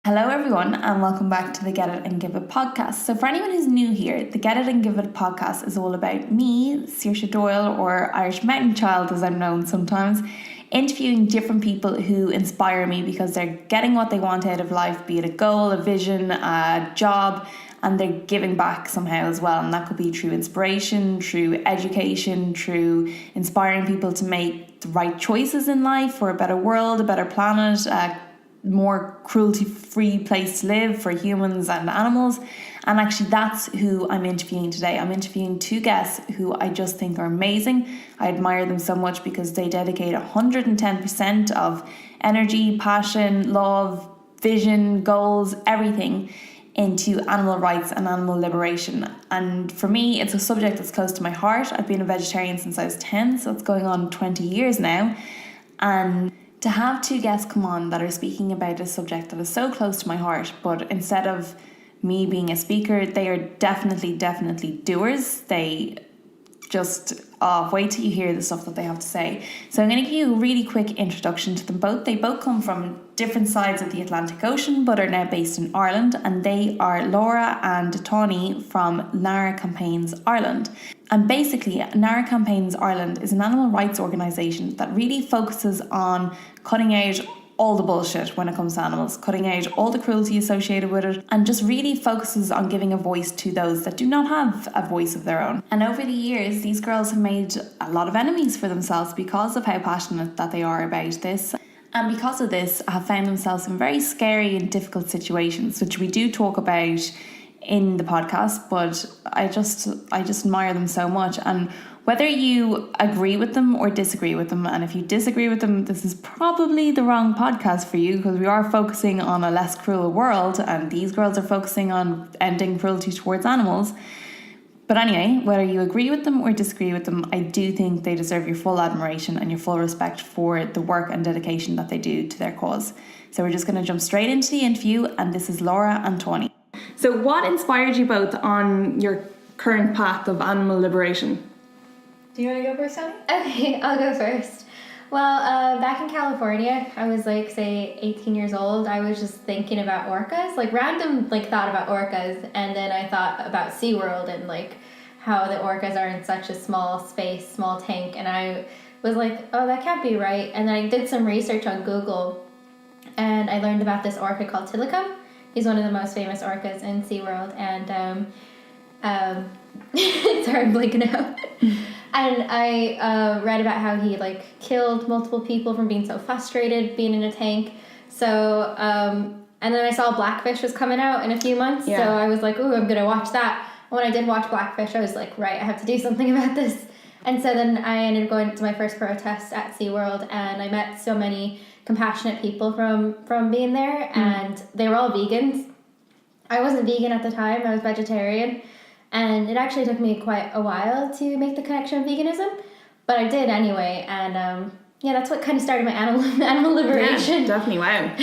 Hello everyone and welcome back to the Get It and Give It podcast. So for anyone who's new here, the Get It and Give It podcast is all about me, Saoirse Doyle, or Irish Mountain Child as I'm known sometimes, interviewing different people who inspire me because they're getting what they want out of life, be it a goal, a vision, a job, and they're giving back somehow as well. And that could be through inspiration, through education, through inspiring people to make the right choices in life for a better world, a better planet, more cruelty-free place to live for humans and animals. And actually that's who I'm interviewing today. I'm interviewing two guests who I just think are amazing. I admire them so much because they dedicate 110% of energy, passion, love, vision, goals, everything into animal rights and animal liberation. And for me, it's a subject that's close to my heart. I've been a vegetarian since I was 10, so it's going on 20 years now. And to have two guests come on that are speaking about a subject that is so close to my heart, but instead of me being a speaker, they are definitely doers. They just, wait till you hear the stuff that they have to say. So I'm going to give you a really quick introduction to them both. They both come from different sides of the Atlantic Ocean, but are now based in Ireland, and they are Laura and Tawnie from NARA Campaigns Ireland. And basically, NARA Campaigns Ireland is an animal rights organisation that really focuses on cutting out all the bullshit when it comes to animals, cutting out all the cruelty associated with it, and just really focuses on giving a voice to those that do not have a voice of their own. And over the years, these girls have made a lot of enemies for themselves because of how passionate that they are about this. And because of this, have found themselves in very scary and difficult situations, which we do talk about in the podcast, but I just admire them so much. And whether you agree with them or disagree with them, and if you disagree with them, this is probably the wrong podcast for you, because we are focusing on a less cruel world, and these girls are focusing on ending cruelty towards animals. But anyway, whether you agree with them or disagree with them, I do think they deserve your full admiration and your full respect for the work and dedication that they do to their cause. So we're just going to jump straight into the interview, and this is Laura and Tawnie. So what inspired you both on your current path of animal liberation? Do you want to go first, Tawnie? Okay, I'll go first. Well, back in California, I was 18 years old. I was just thinking about orcas, thought about orcas, and then I thought about SeaWorld and how the orcas are in such a small space, small tank, and I was like, oh, that can't be right. And then I did some research on Google, and I learned about this orca called Tilikum. He's one of the most famous orcas in SeaWorld, and sorry, I'm blanking out. And I read about how he killed multiple people from being so frustrated being in a tank. So and then I saw Blackfish was coming out in a few months, so I was like, ooh, I'm gonna watch that. And when I did watch Blackfish, I was like, right, I have to do something about this. And so then I ended up going to my first protest at SeaWorld, and I met so many compassionate people from being there, and they were all vegans. I wasn't vegan at the time, I was vegetarian. And it actually took me quite a while to make the connection with veganism, but I did anyway. And that's what kind of started my animal liberation. Yeah, definitely, wow.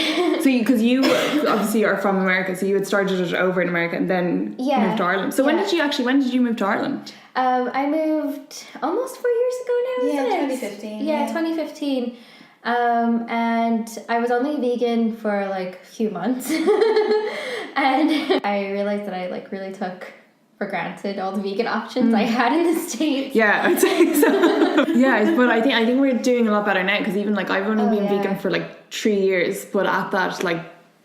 So because you obviously are from America, so you had started it over in America and then moved to Ireland. So when did you move to Ireland? I moved almost 4 years ago now, isn't it? 2015. Yeah, 2015. And I was only vegan for a few months. And I realized that I really took for granted all the vegan options I had in the States. Yeah, I'd say so. Yeah, but I think we're doing a lot better now, because even I've only been vegan for 3 years, but at that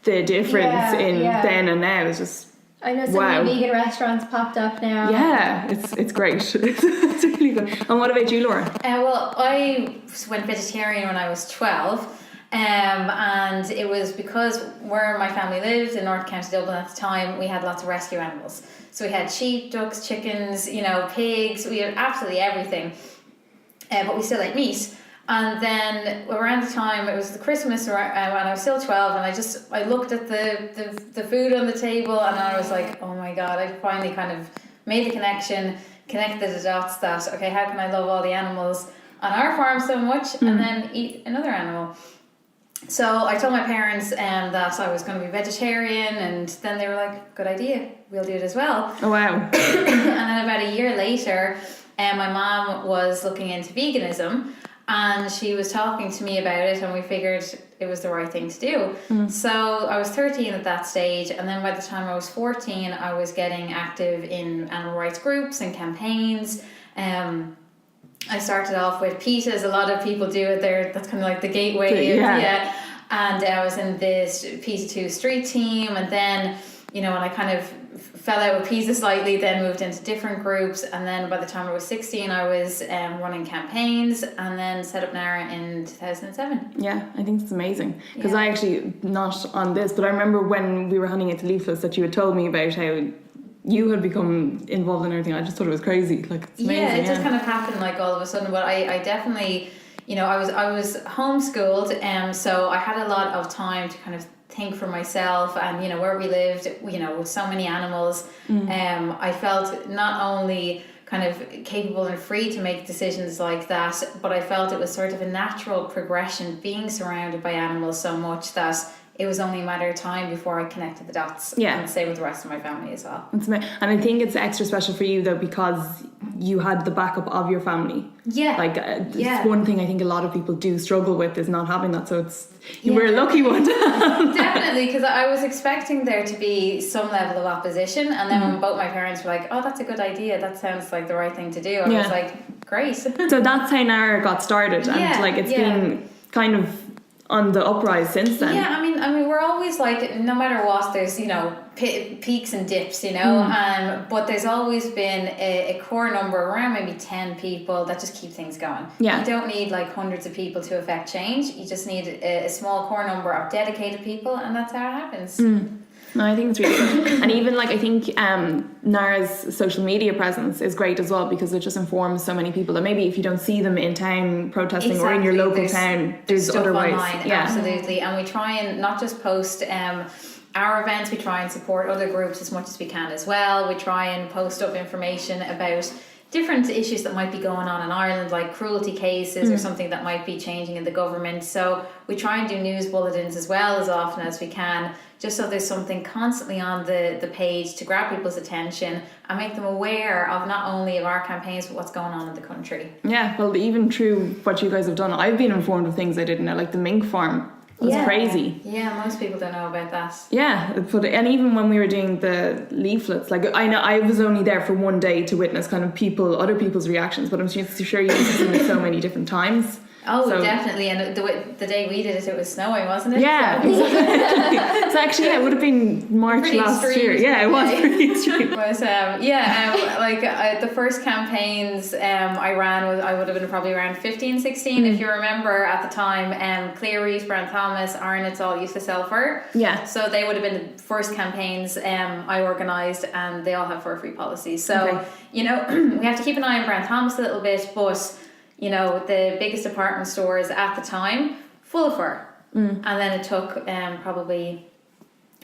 the difference in then and now is just, I know so many vegan restaurants popped up now. Yeah, it's great. It's really good. And what about you, Laura? Well, I went vegetarian when I was 12. And it was because where my family lived in North County Dublin at the time, we had lots of rescue animals. So we had sheep, ducks, chickens, pigs, we had absolutely everything. But we still ate meat. And then around the time, it was the Christmas when I was still 12, and I looked at the food on the table, and I was like, oh my God, I finally kind of made the connection, connected the dots that, okay, how can I love all the animals on our farm so much and then eat another animal? So I told my parents that I was going to be vegetarian, and then they were like, good idea, we'll do it as well. Oh, wow. And then about a year later, my mom was looking into veganism, And she was talking to me about it, and we figured it was the right thing to do. So I was 13 at that stage, and then by the time I was 14, I was getting active in animal rights groups and campaigns. I started off with PETAs. A lot of people do it there. That's kind of like the gateway. Yeah. And I was in this PETA 2 street team, and then, you know, when I kind of fell out with PETA slightly, then moved into different groups, and then by the time I was 16, I was running campaigns, and then set up NARA in 2007. Yeah, I think it's amazing, because I actually, not on this, but I remember when we were handing out the leaflets that you had told me about how you had become involved in everything. I just thought it was crazy. Like, it's amazing. Yeah, it just kind of happened like all of a sudden, but I definitely, you know, I was homeschooled, so I had a lot of time to kind of think for myself, and, you know, where we lived, you know, with so many animals, I felt not only kind of capable and free to make decisions like that, but I felt it was sort of a natural progression being surrounded by animals so much that it was only a matter of time before I connected the dots. Yeah. And same with the rest of my family as well. And I think it's extra special for you, though, because you had the backup of your family. Yeah. Like, it's one thing I think a lot of people do struggle with, is not having that. So you were a lucky one. Definitely, because I was expecting there to be some level of opposition. And then when both my parents were like, oh, that's a good idea, that sounds like the right thing to do, I was like, great. So that's how NARA got started. And like, it's been kind of on the uprise since then. Yeah, I mean, we're always like, no matter what, there's, you know, peaks and dips, you know, but there's always been a core number, around maybe 10 people, that just keep things going. Yeah. You don't need like hundreds of people to affect change. You just need a small core number of dedicated people, and that's how it happens. No, I think it's really good. And even like, I think NARA's social media presence is great as well, because it just informs so many people that maybe if you don't see them in town protesting or in your local town, there's other ways. Online, absolutely. And we try and not just post our events, we try and support other groups as much as we can as well. We try and post up information about different issues that might be going on in Ireland, like cruelty cases or something that might be changing in the government. So we try and do news bulletins as well as often as we can, just so there's something constantly on the page to grab people's attention and make them aware of not only of our campaigns, but what's going on in the country. Yeah, well, even through what you guys have done, I've been informed of things I didn't know, like the mink farm. It was crazy. Yeah, most people don't know about that. Yeah, and even when we were doing the leaflets, like, I know I was only there for one day to witness kind of other people's reactions, but I'm sure you've seen it so many different times. Oh, so, definitely. And the day we did it was snowing, wasn't it? Yeah. So actually, it would have been March last year. Yeah, it was pretty extreme. The first campaigns I ran, I would have been probably around 15, 16. If you remember at the time, Clear Reef, Brand Thomas, Arnott's all used to sell fur. Yeah. So they would have been the first campaigns I organised, and they all have fur-free policies. So, you know, we have to keep an eye on Brand Thomas a little bit, but, you know, the biggest department stores at the time, full of fur. And then it took probably,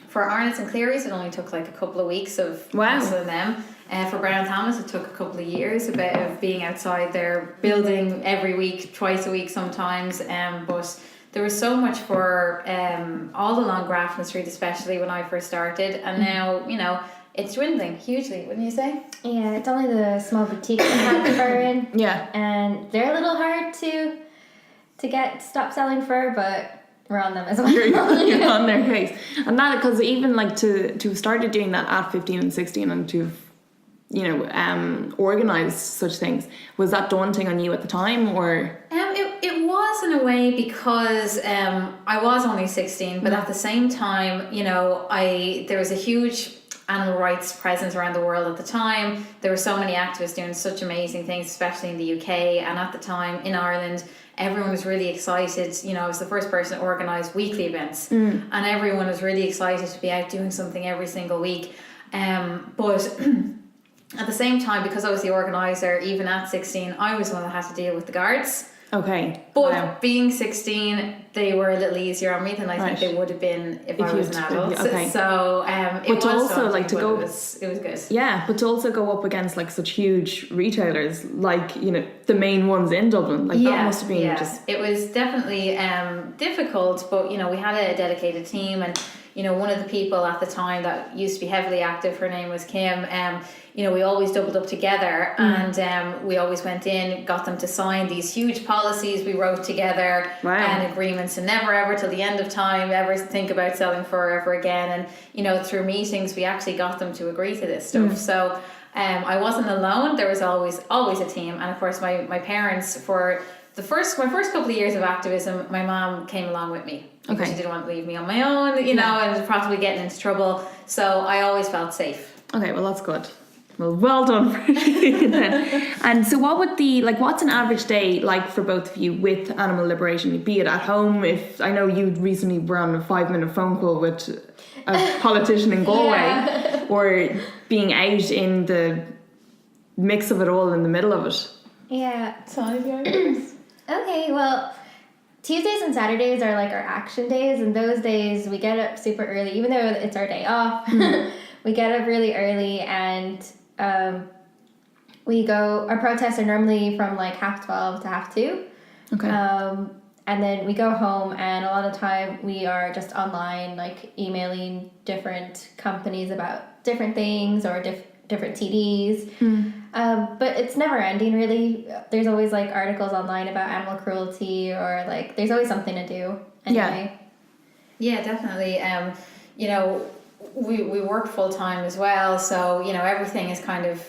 for Arnott's and Cleary's, it only took like a couple of weeks of most of them. For Brown Thomas, it took a couple of years of being outside there, building every week, twice a week sometimes. But there was so much for all along Grafton Street, especially when I first started. And now, you know, it's dwindling hugely, wouldn't you say? Yeah, it's only the small boutiques that have the fur in. Yeah. And they're a little hard to stop selling fur, but we're on them as well. You're on their case. And that, because even like to have started doing that at 15 and 16 and to, you know, organise such things, was that daunting on you at the time, or? It was in a way, because I was only 16, but at the same time, you know, there was a huge animal rights presence around the world at the time. There were so many activists doing such amazing things, especially in the UK, and at the time in Ireland, everyone was really excited. You know, I was the first person to organise weekly events, and everyone was really excited to be out doing something every single week. But at the same time, because I was the organiser, even at 16, I was the one that had to deal with the guards. Okay. But being 16, they were a little easier on me than I think they would have been if I was an adult. Okay. So it was also like to go. It was good. Yeah, but to also go up against like such huge retailers, like, you know, the main ones in Dublin, like that must have been just. It was definitely difficult, but, you know, we had a dedicated team, and, one of the people at the time that used to be heavily active, her name was Kim, we always doubled up together, and we always went in, got them to sign these huge policies we wrote together, and agreements, and never ever till the end of time ever think about selling fur ever again. And through meetings we actually got them to agree to this stuff. So I wasn't alone. There was always a team, and of course my parents, for my first couple of years of activism, my mom came along with me because she didn't want to leave me on my own, and probably getting into trouble. So I always felt safe. Okay, well that's good. Well done for you then. And so what would what's an average day like for both of you with animal liberation? Be it at home, if I know you recently were on a 5-minute phone call with a politician in Galway, or being out in the mix of it all in the middle of it. Yeah. Tawnie, Okay, well, Tuesdays and Saturdays are like our action days, and those days we get up super early, even though it's our day off. We get up really early, and we go. Our protests are normally from like 12:30 to 2:30. Okay. And then we go home, and a lot of time we are just online, like emailing different companies about different things or different TDs. But it's never ending, really. There's always like articles online about animal cruelty, or like there's always something to do anyway. Yeah, definitely. We work full time as well, so everything is kind of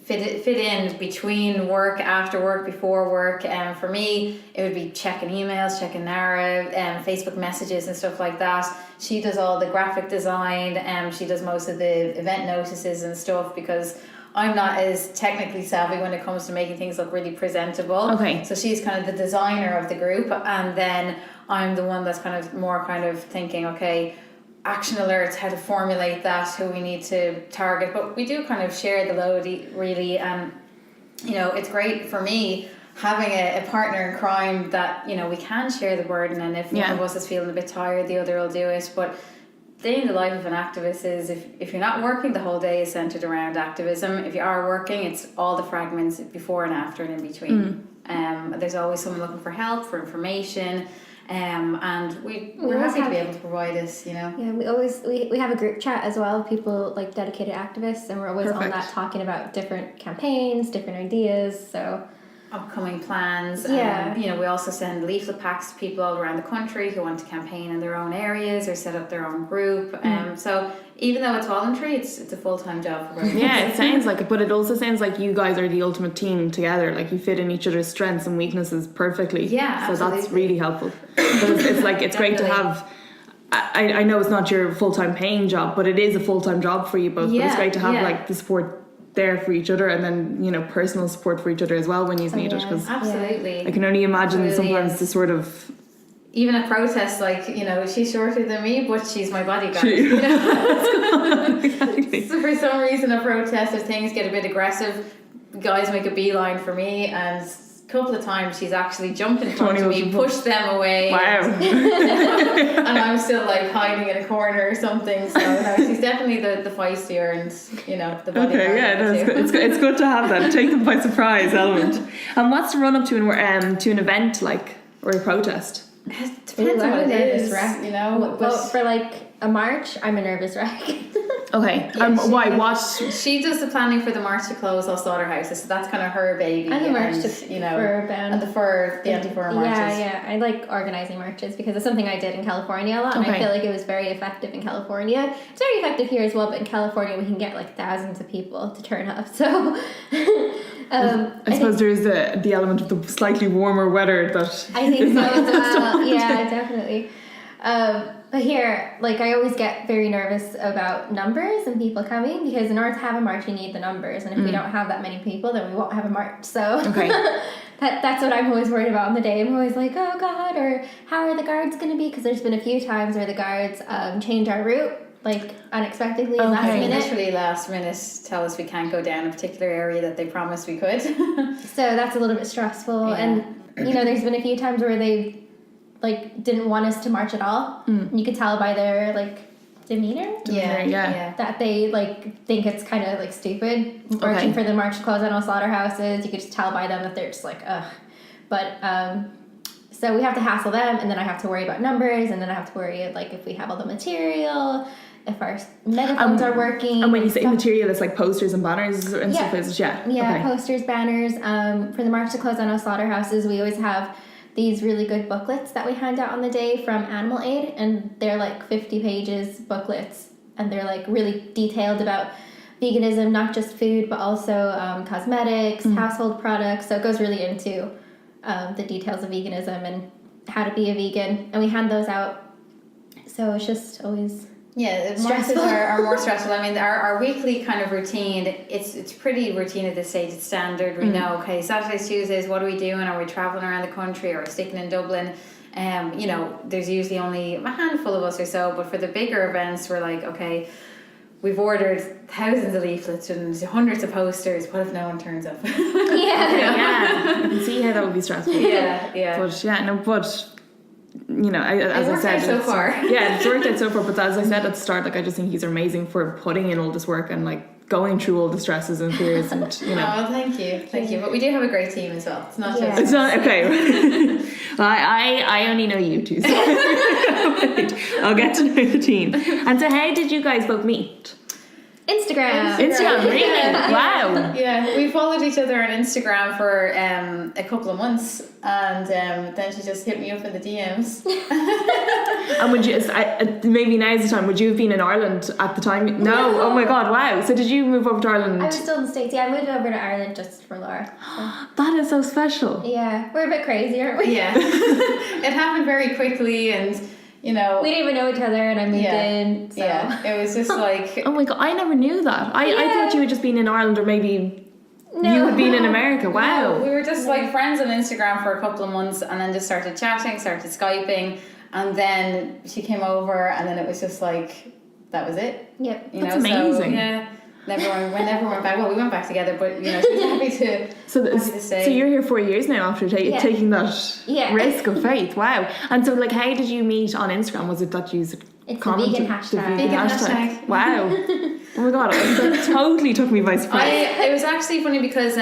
fit in between work, after work, before work. And for me, it would be checking emails, checking NARA, Facebook messages and stuff like that. She does all the graphic design, and she does most of the event notices and stuff, because I'm not as technically savvy when it comes to making things look really presentable. Okay. So she's kind of the designer of the group, and then I'm the one that's kind of thinking, okay, action alerts, how to formulate that, who we need to target. But we do kind of share the load really, and it's great for me having a partner in crime that we can share the burden, and if one of us is feeling a bit tired, the other will do it. But day in the life of an activist is, if you're not working, the whole day is centered around activism. If you are working, it's all the fragments before and after and in between. There's always someone looking for help, for information. And we're happy to be able to provide this, Yeah, we have a group chat as well, people like dedicated activists, and we're always on that talking about different campaigns, different ideas, so upcoming plans. Yeah. We also send leaflet packs to people all around the country who want to campaign in their own areas or set up their own group. So even though it's voluntary, it's a full-time job for both. Yeah, it sounds like it, but it also sounds like you guys are the ultimate team together. Like you fit in each other's strengths and weaknesses perfectly. Yeah, so absolutely. That's really helpful. But it's great to have. I know it's not your full-time paying job, but it is a full-time job for you both. But it's great to have like the support there for each other, and then personal support for each other as well when you need it. Because absolutely, I can only imagine sometimes the sort of. Even at protests, she's shorter than me, but she's my bodyguard. Exactly. So for some reason at protests, if things get a bit aggressive, guys make a beeline for me, and a couple of times she's actually jumped in front of me, pushed them away. Wow. And I'm still hiding in a corner or something. So no, she's definitely the feistier and the bodyguard. Okay, yeah, it's good to have that. Take them by surprise element. And what's the run up to an event or a protest? It depends on what it is, Well, for a march, I'm a nervous wreck. Okay. Why? What? She does the planning for the march to close all slaughterhouses, so that's kind of her baby. And the march to fur ban. And the anti-fur marches. Yeah. I like organising marches because it's something I did in California a lot, and I feel like it was very effective in California. It's very effective here as well, but in California we can get thousands of people to turn up. So. I suppose there is the element of the slightly warmer weather that I think so as well. Yeah, definitely. But here, I always get very nervous about numbers and people coming, because in order to have a march, you need the numbers, and if we don't have that many people, then we won't have a march. So that's what I'm always worried about on the day. I'm always like, oh God, or how are the guards going to be? Because there's been a few times where the guards change our route. Unexpectedly last minute tell us we can't go down a particular area that they promised we could. So that's a little bit stressful. And there's been a few times where they didn't want us to march at all. You could tell by their demeanor that they think it's kind of stupid marching for the march to close on all slaughterhouses. You could just tell by them that they're just ugh. But So we have to hassle them, and then I have to worry about numbers, and then I have to worry like if we have all the material, if our megaphones are working. And when you say material, it's like posters and banners and stuff. Yeah, okay. Posters, banners. For the March to Close on slaughterhouses, we always have these really good booklets that we hand out on the day from Animal Aid, and they're like 50 pages booklets, and they're like really detailed about veganism, not just food, but also cosmetics, household products. So it goes really into the details of veganism and how to be a vegan, and we hand those out. So it's just always Marches are more stressful. I mean, our weekly kind of routine, it's pretty routine at this stage. It's standard. We know, okay, Saturdays, Tuesdays, what are we doing? Are we traveling around the country or sticking in Dublin? You know, there's usually only a handful of us or so, but for the bigger events, we're like, okay, we've ordered thousands of leaflets and hundreds of posters. What if no one turns up? Yeah. You can see how that would be stressful. Yeah. But you know, as I said, so far. Yeah, it's worked out so far. But as I said at the start, like I just think he's amazing for putting in all this work and like going through all the stresses and fears, and you know. Oh, thank you. But we do have a great team as well. It's not just. It's not okay. Well, I only know you two, so I'll get to know the team. And so, how did you guys both meet? Instagram, really? Wow. Yeah, we followed each other on Instagram for a couple of months, and then she just hit me up in the DMs. And would you, maybe now's the time, would you have been in Ireland at the time? No. Oh my God, wow. So did you move over to Ireland? I was still in the States. Yeah, I moved over to Ireland just for Laura. So. That is so special. Yeah, we're a bit crazy, aren't we? Yeah. It happened very quickly, and you know, we didn't even know each other, and I moved in. So. Yeah, it was just like, oh my God, I never knew that. I thought you had just been in Ireland, or maybe you had been in America. Wow. No, we were just like friends on Instagram for a couple of months, and then just started chatting, started Skyping, and then she came over, and then it was just like, that was it. Yep. That's amazing. So, yeah. Never went back. Well, we went back together, but you know, she's happy to. Happy to stay. So you're here 4 years now after taking that risk of faith. Wow. And so, like, how did you meet on Instagram? Was it that you commented? It's the vegan hashtag. Vegan hashtag. Wow. Oh my God, that totally took me by surprise. It was actually funny because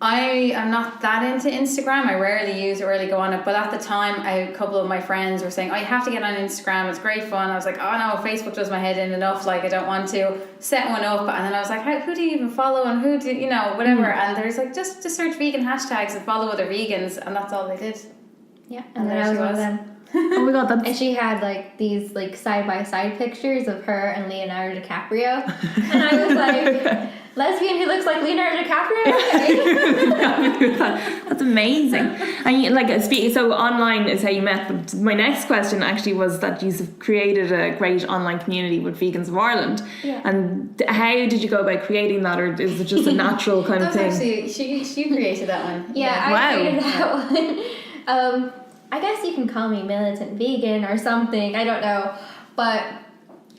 I am not that into Instagram. I rarely use it, rarely go on it. But at the time, a couple of my friends were saying, "Oh, you have to get on Instagram. It's great fun." I was like, "Oh no, Facebook does my head in enough. Like, I don't want to set one up." And then I was like, "Who do you even follow? And who do you know? Whatever." And there's like, just search vegan hashtags and follow other vegans, and that's all they did. Yeah, and then I was one of them. Oh my God, and she had like these like side by side pictures of her and Leonardo DiCaprio, and I was like, lesbian who looks like Leonardo DiCaprio. Okay. That's amazing. And you, like, so online is how you met. But my next question actually was that you've created a great online community with Vegans of Ireland. Yeah. And how did you go about creating that, or is it just a natural kind of thing? Actually, she created that one. Yeah, wow. I created that one. I guess you can call me militant vegan or something, I don't know, but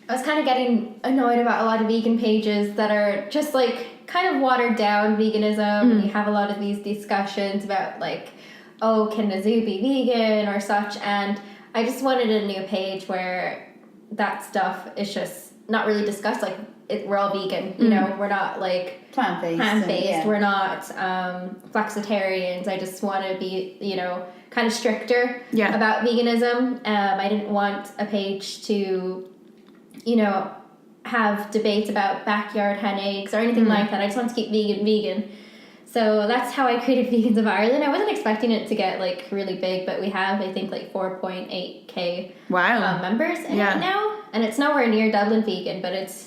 I was kind of getting annoyed about a lot of vegan pages that are just like kind of watered down veganism, and you have a lot of these discussions about like, oh, can a zoo be vegan or such, and I just wanted a new page where that stuff is just not really discussed, like we're all vegan, you know, we're not like plant-based, we're not flexitarians. I just want to be, you know, kind of stricter about veganism. I didn't want a page to, you know, have debates about backyard hen eggs or anything like that. I just want to keep vegan. So that's how I created Vegans of Ireland. I wasn't expecting it to get like really big, but we have, I think, like 4.8k members in it now, and it's nowhere near Dublin Vegan, but it's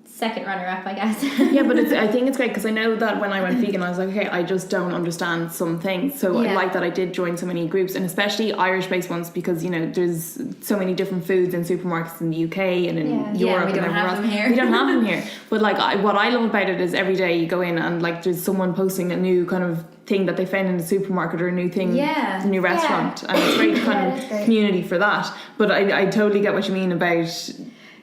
second runner-up, I guess. Yeah, but I think it's great because I know that when I went vegan, I was like, okay, I just don't understand some things. So I like that I did join so many groups, and especially Irish-based ones, because, you know, there's so many different foods in supermarkets in the UK and in Europe. We don't have them here. We don't have them here. But like, what I love about it is every day you go in and like there's someone posting a new kind of thing that they found in the supermarket or a new thing, a new restaurant, and it's great kind of community for that. But I totally get what you mean about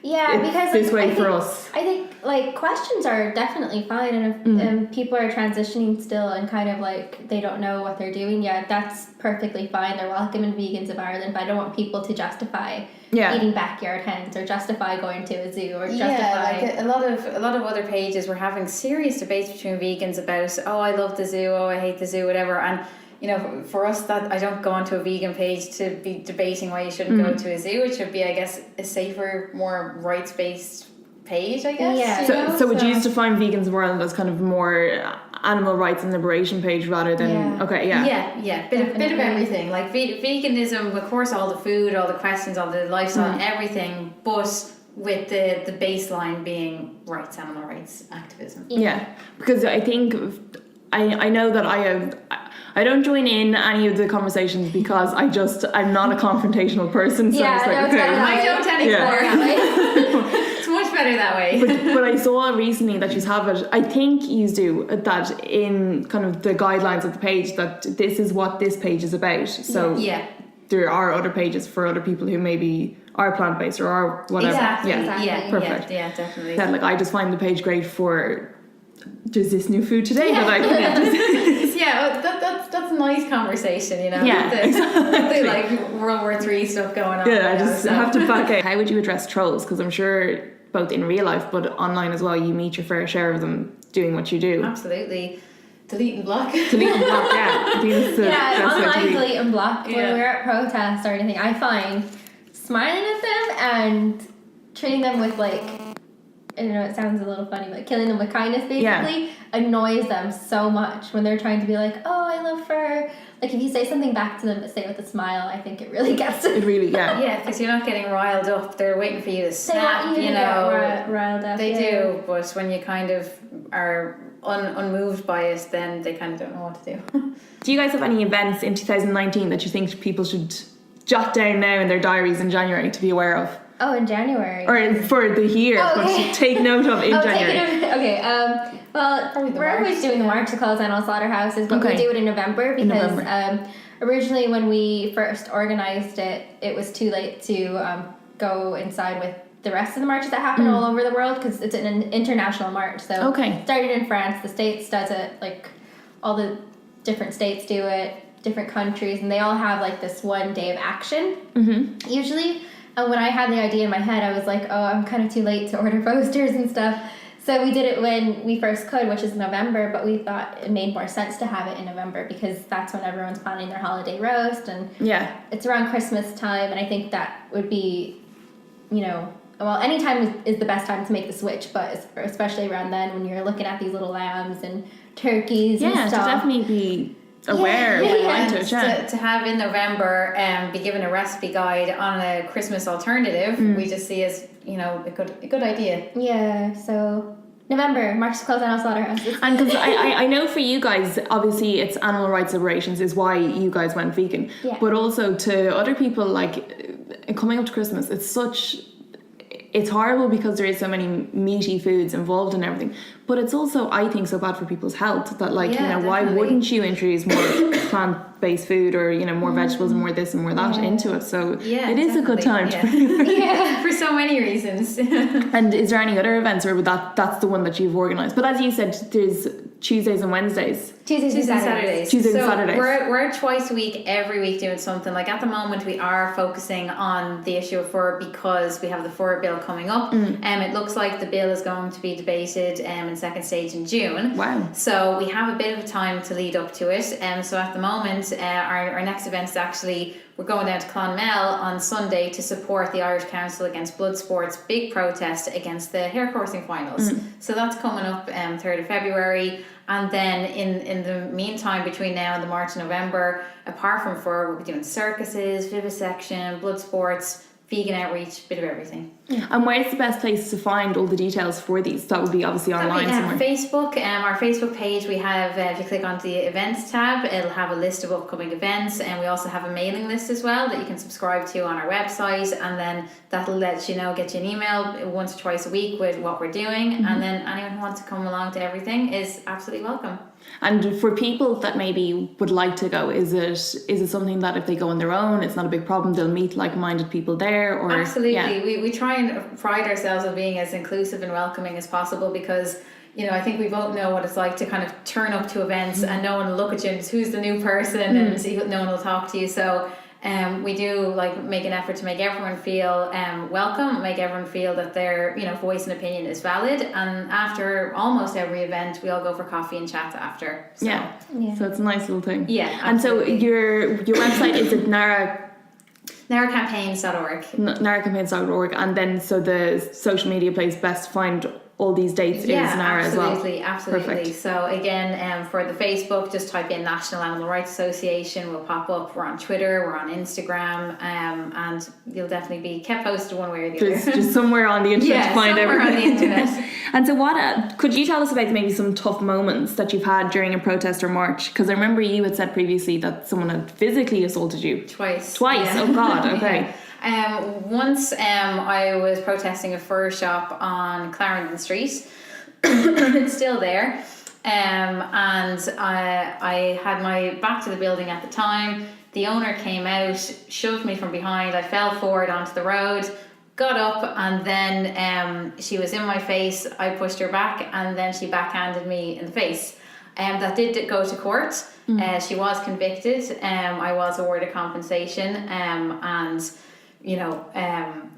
because this way for us. I think like questions are definitely fine, and if people are transitioning still and kind of like they don't know what they're doing, that's perfectly fine. They're welcome in Vegans of Ireland, but I don't want people to justify eating backyard hens or justify going to a zoo or justify like a lot of other pages were having serious debates between vegans about, oh, I love the zoo, oh, I hate the zoo, whatever, and you know, for us, that I don't go onto a vegan page to be debating why you shouldn't go to a zoo. It should be, I guess, a safer, more rights-based page, I guess. Yeah. So would you define Vegans World as kind of more animal rights and liberation page rather than bit of everything, like veganism, of course, all the food, all the questions, all the lifestyle, everything, but with the baseline being animal rights activism. Because I think I know that I don't join in any of the conversations because I'm not a confrontational person, so it's like, okay, I don't anymore. It's much better that way. But I saw recently that you have it, I think you do, that in kind of the guidelines of the page, that this is what this page is about. So there are other pages for other people who maybe are plant-based or are whatever. Exactly. Yeah, perfect. Yeah, definitely. Like, I just find the page great for, there's this new food today that I can that's a nice conversation, you know. Exactly. Like World War III stuff going on. I just have to back out. How would you address trolls? Because I'm sure both in real life but online as well, you meet your fair share of them doing what you do. Absolutely. Delete and block. Delete and block, online delete and block. When we're at protests or anything, I find smiling at them and treating them with, like, I don't know, it sounds a little funny, but killing them with kindness basically annoys them so much when they're trying to be like, oh, I love fur. Like, if you say something back to them but say it with a smile, I think it really gets them. It really, because you're not getting riled up. They're waiting for you to snap, they want you to get riled up. They do, but when you kind of are unmoved by it, then they kind of don't know what to do. Do you guys have any events in 2019 that you think people should jot down now in their diaries in January to be aware of? Oh, in January. Or for the year, but take note of in January. Well, we're always doing the march to close animal slaughterhouses, but we do it in November because originally when we first organised it, it was too late to go inside with the rest of the marches that happen all over the world because it's an international march. So it started in France, the States does it, like all the different states do it, different countries, and they all have like this one day of action usually. And when I had the idea in my head, I was like, oh, I'm kind of too late to order posters and stuff. So we did it when we first could, which is November, but we thought it made more sense to have it in November because that's when everyone's planning their holiday roast, and it's around Christmas time, and I think that would be, you know, well, any time is the best time to make the switch, but especially around then when you're looking at these little lambs and turkeys and stuff. To definitely be aware to have in November be given a recipe guide on a Christmas alternative, we just see as, you know, a good idea. So November, March to close animal slaughterhouses. And because I know for you guys, obviously it's animal rights liberations is why you guys went vegan, but also to other people, like coming up to Christmas, it's horrible because there is so many meaty foods involved in everything, but it's also, I think, so bad for people's health that, like, you know, why wouldn't you introduce more plant-based food or, you know, more vegetables and more this and more that into it? So it is a good time for so many reasons. And is there any other events, or that's the one that you've organised? But as you said, there's Tuesdays and Wednesdays. Tuesdays and Saturdays. Tuesdays and Saturdays. We're twice a week, every week doing something. Like at the moment, we are focusing on the issue of fur because we have the fur bill coming up. It looks like the bill is going to be debated in second stage in June. Wow. So we have a bit of time to lead up to it. So at the moment, our next event is actually, we're going down to Clonmel on Sunday to support the Irish Council Against Blood Sport's big protest against the hair coursing finals. So that's coming up 3rd of February. And then in the meantime, between now and the March and November, apart from fur, we'll be doing circuses, vivisection, blood sports, vegan outreach, bit of everything. And where's the best place to find all the details for these? That would be obviously online somewhere. Facebook, our Facebook page, we have, if you click onto the events tab, it'll have a list of upcoming events, and we also have a mailing list as well that you can subscribe to on our website, and then that'll let you know, get you an email once or twice a week with what we're doing, and then anyone who wants to come along to everything is absolutely welcome. And for people that maybe would like to go, is it something that if they go on their own, it's not a big problem, they'll meet like-minded people there? Or absolutely. We try and pride ourselves on being as inclusive and welcoming as possible because, you know, I think we both know what it's like to kind of turn up to events and no one will look at you and who's the new person and no one will talk to you. So we do like make an effort to make everyone feel welcome, make everyone feel that their voice and opinion is valid. And after almost every event, we all go for coffee and chat after. So, So it's a nice little thing. Yeah, and absolutely. so your website is at NARAcampaigns.org. NARAcampaigns.org, and then so the social media place best to find all these dates is NARA as well. Absolutely. Perfect. So again, for the Facebook, just type in National Animal Rights Association, we'll pop up. We're on Twitter, we're on Instagram, and you'll definitely be kept posted one way or the other. Just somewhere on the internet to find somewhere everything. on the internet. And so what, could you tell us about maybe some tough moments that you've had during a protest or march? Because I remember you had said previously that someone had physically assaulted you. Twice. Yeah. Oh God, okay. Once I was protesting a fur shop on Clarendon Street. It's still there. And I had my back to the building at the time. The owner came out, shoved me from behind. I fell forward onto the road, got up, and then she was in my face. I pushed her back, and then she backhanded me in the face. That did go to court. She was convicted. I was awarded compensation. And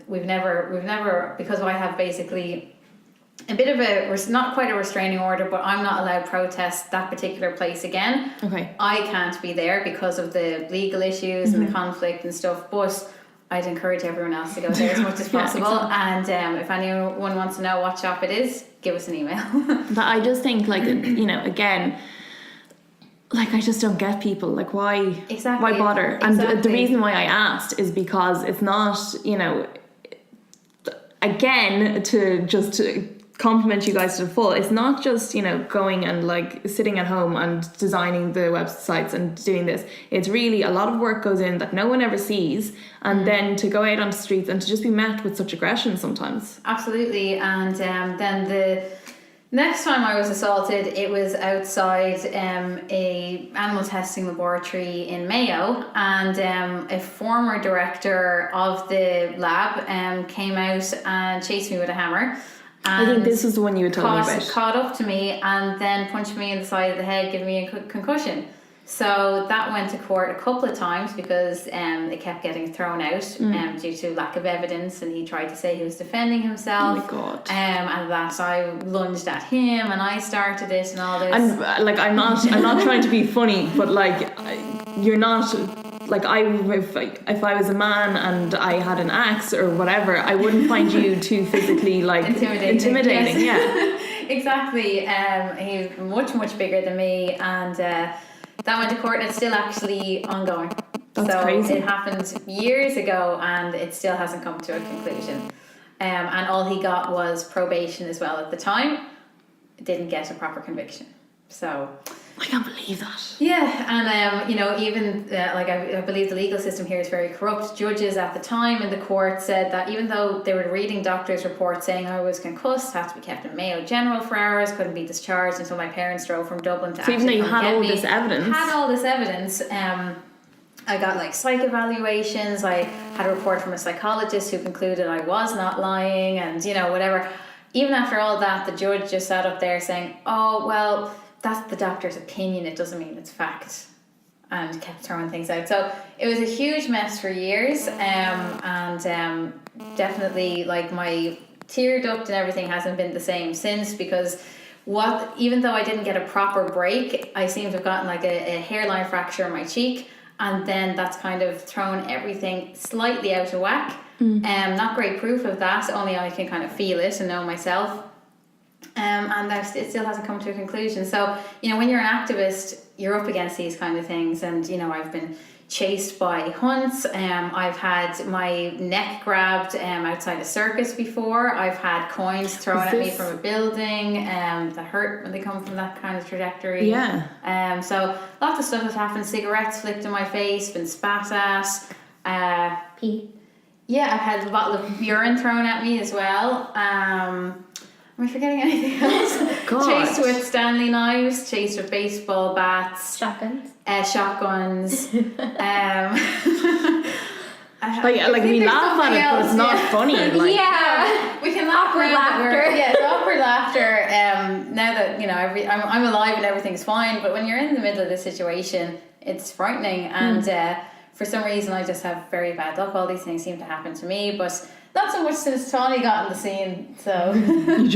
we've never because I have basically a bit of a, not quite a restraining order, but I'm not allowed to protest that particular place again. Okay. I can't be there because of the legal issues and the conflict and stuff, but I'd encourage everyone else to go there as much as possible. Exactly. And if anyone wants to know what shop it is, give us an email. But I just think, like, again, like, I just don't get people. Like, why? Exactly. Why bother? And the reason why I asked is because it's not, again, to compliment you guys to the full, it's not just going and like sitting at home and designing the websites and doing this. It's really a lot of work goes in that no one ever sees, and then to go out on the streets and to just be met with such aggression sometimes. Absolutely. And then the next time I was assaulted, it was outside a animal testing laboratory in Mayo, and a former director of the lab came out and chased me with a hammer. I think this was the one you were telling me about. Caught up to me and then punched me in the side of the head, giving me a concussion. So that went to court a couple of times because it kept getting thrown out due to lack of evidence, and he tried to say he was defending himself. Oh my God. And that I lunged at him and I started it and all this. I'm not trying to be funny, but like, you're not. Like, if I was a man and I had an axe or whatever, I wouldn't find you too physically like intimidating. Yes. Yeah. Exactly. He's much bigger than me, and that went to court, and it's still actually ongoing. That's crazy. It happened years ago, and it still hasn't come to a conclusion. And all he got was probation as well at the time. Didn't get a proper conviction. So. I can't believe that. Yeah, and even I believe the legal system here is very corrupt. Judges at the time in the court said that even though they were reading doctors' reports saying I was concussed, had to be kept in Mayo General for hours, couldn't be discharged until my parents drove from Dublin to. So even though you had all this evidence, I got like psych evaluations. I had a report from a psychologist who concluded I was not lying, and whatever. Even after all that, the judge just sat up there saying, "Oh well, that's the doctor's opinion, it doesn't mean it's fact," and kept throwing things out. So it was a huge mess for years, and definitely like my tear duct and everything hasn't been the same since, because even though I didn't get a proper break, I seem to have gotten like a hairline fracture in my cheek, and then that's kind of thrown everything slightly out of whack. Not great proof of that, only I can kind of feel it and know myself. And it still hasn't come to a conclusion. So, when you're an activist, you're up against these kind of things. And, I've been chased by hunts. I've had my neck grabbed outside a circus before. I've had coins thrown at me from a building that hurt when they come from that kind of trajectory. Yeah. So lots of stuff has happened. Cigarettes flicked in my face, been spat at. Pee. Yeah, I've had a bottle of urine thrown at me as well. Am I forgetting anything else? Chased with Stanley knives, chased with baseball bats. Shotguns. Shotguns. We laugh at it, but it's not funny. Yeah. We can laugh awkward laughter. It's awkward laughter. Now that, I'm alive and everything's fine, but when you're in the middle of this situation, it's frightening. And for some reason I just have very bad luck. All these things seem to happen to me, but not so much since Tawnie got on the scene. So have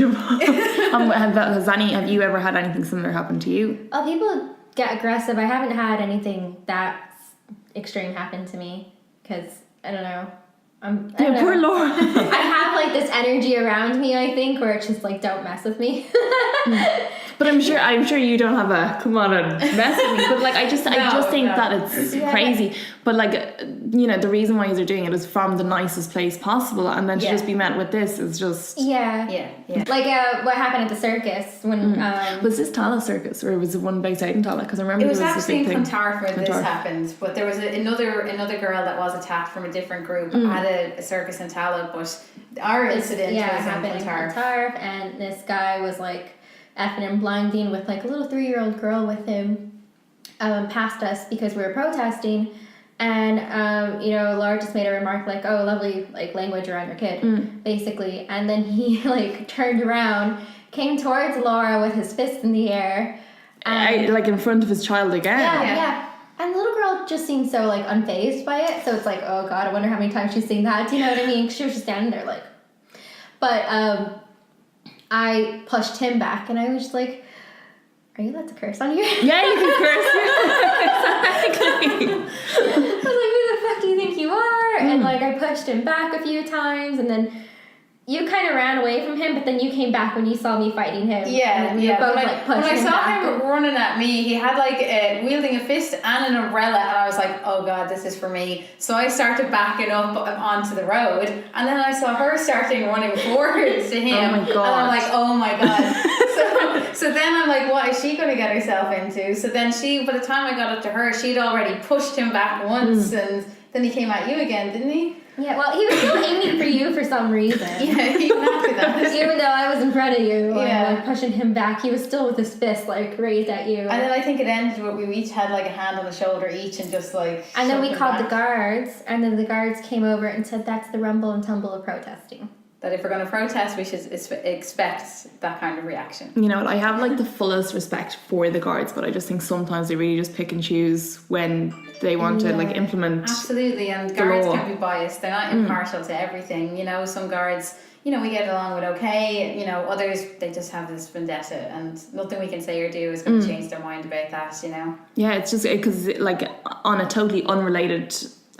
you ever had anything similar happen to you? Oh, people get aggressive. I haven't had anything that extreme happen to me because I don't know. Poor Laura. I have like this energy around me, I think, where it's just like, don't mess with me. But I'm sure you don't have a come on and mess with me. But like I just think that it's crazy. But like the reason why you're doing it is from the nicest place possible, and then to just be met with this is just yeah. Like what happened at the circus when was this Tala circus or was it one based out in Tala? Because I remember it was there actually in a big Clontarf where this happened, but there was another girl that was attacked from a different group at a circus in Tala, but our incident was happened in Clontarf, and this guy was like effing and blinding with like a little 3-year-old girl with him past us because we were protesting, and Laura just made a remark like, oh, lovely like language around your kid, basically, and then he like turned around, came towards Laura with his fist in the air, and like in front of his child again. Yeah. And the little girl just seemed so like unfazed by it, so it's like, oh god, I wonder how many times she's seen that. Do you know what I mean? 'Cause she was just standing there like, but I pushed him back, and I was just like, are you allowed to curse on here? Yeah, you can curse. Exactly. I was like, who the fuck do you think you are? And like I pushed him back a few times, and then you kind of ran away from him, but then you came back when you saw me fighting him. Yeah. We were both like pushing him When I saw back. him running at me, he had like wielding a fist and an umbrella, and I was like, oh god, this is for me. So I started backing up onto the road, and then I saw her starting running forwards to him. Oh my god. And I'm like, oh my god. so then I'm like, what is she going to get herself into? So then by the time I got up to her, she'd already pushed him back once, and then he came at you again, didn't he? Yeah, well, he was still aiming for you for some reason. Yeah, even after that. Even though I was in front of you, like pushing him back, he was still with his fist like raised at you. And then I think it ended where we each had like a hand on the shoulder each and just like. And then we called the guards, and then the guards came over and said that's the rumble and tumble of protesting. That if we're going to protest, we should expect that kind of reaction. You know what? I have like the fullest respect for the guards, but I just think sometimes they really just pick and choose when they want to like implement. Absolutely, and guards can be biased. They're not impartial to everything. Some guards, we get along with okay. Others, they just have this vendetta, and nothing we can say or do is going to change their mind about that. Yeah, it's just because like on a totally unrelated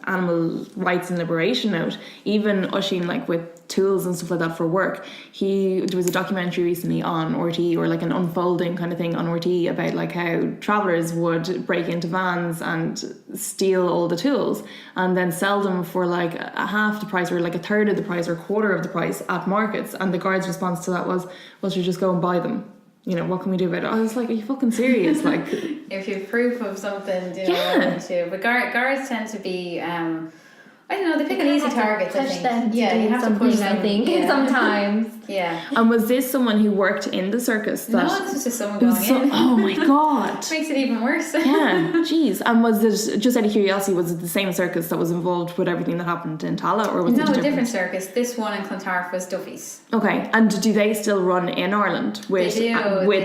animal rights and liberation note, even Oisín, like with tools and stuff like that for work, there was a documentary recently on RT, or like an unfolding kind of thing on RT about like how travellers would break into vans and steal all the tools and then sell them for like a half the price or like a third of the price or a quarter of the price at markets, and the guards' response to that was, well, should just go and buy them. What can we do about it? I was like, are you fucking serious? Like, if you have proof of something, to. But guards tend to be, I don't know, they pick an easy target. Push them. You have to push them. I think sometimes. Yeah. And was this someone who worked in the circus? No, this was just someone going in. Oh my god. Makes it even worse. Yeah, jeez. And was it, just out of curiosity, was it the same circus that was involved with everything that happened in Tala, or was it a different circus? This one in Clontarf was Duffy's. Okay, and do they still run in Ireland with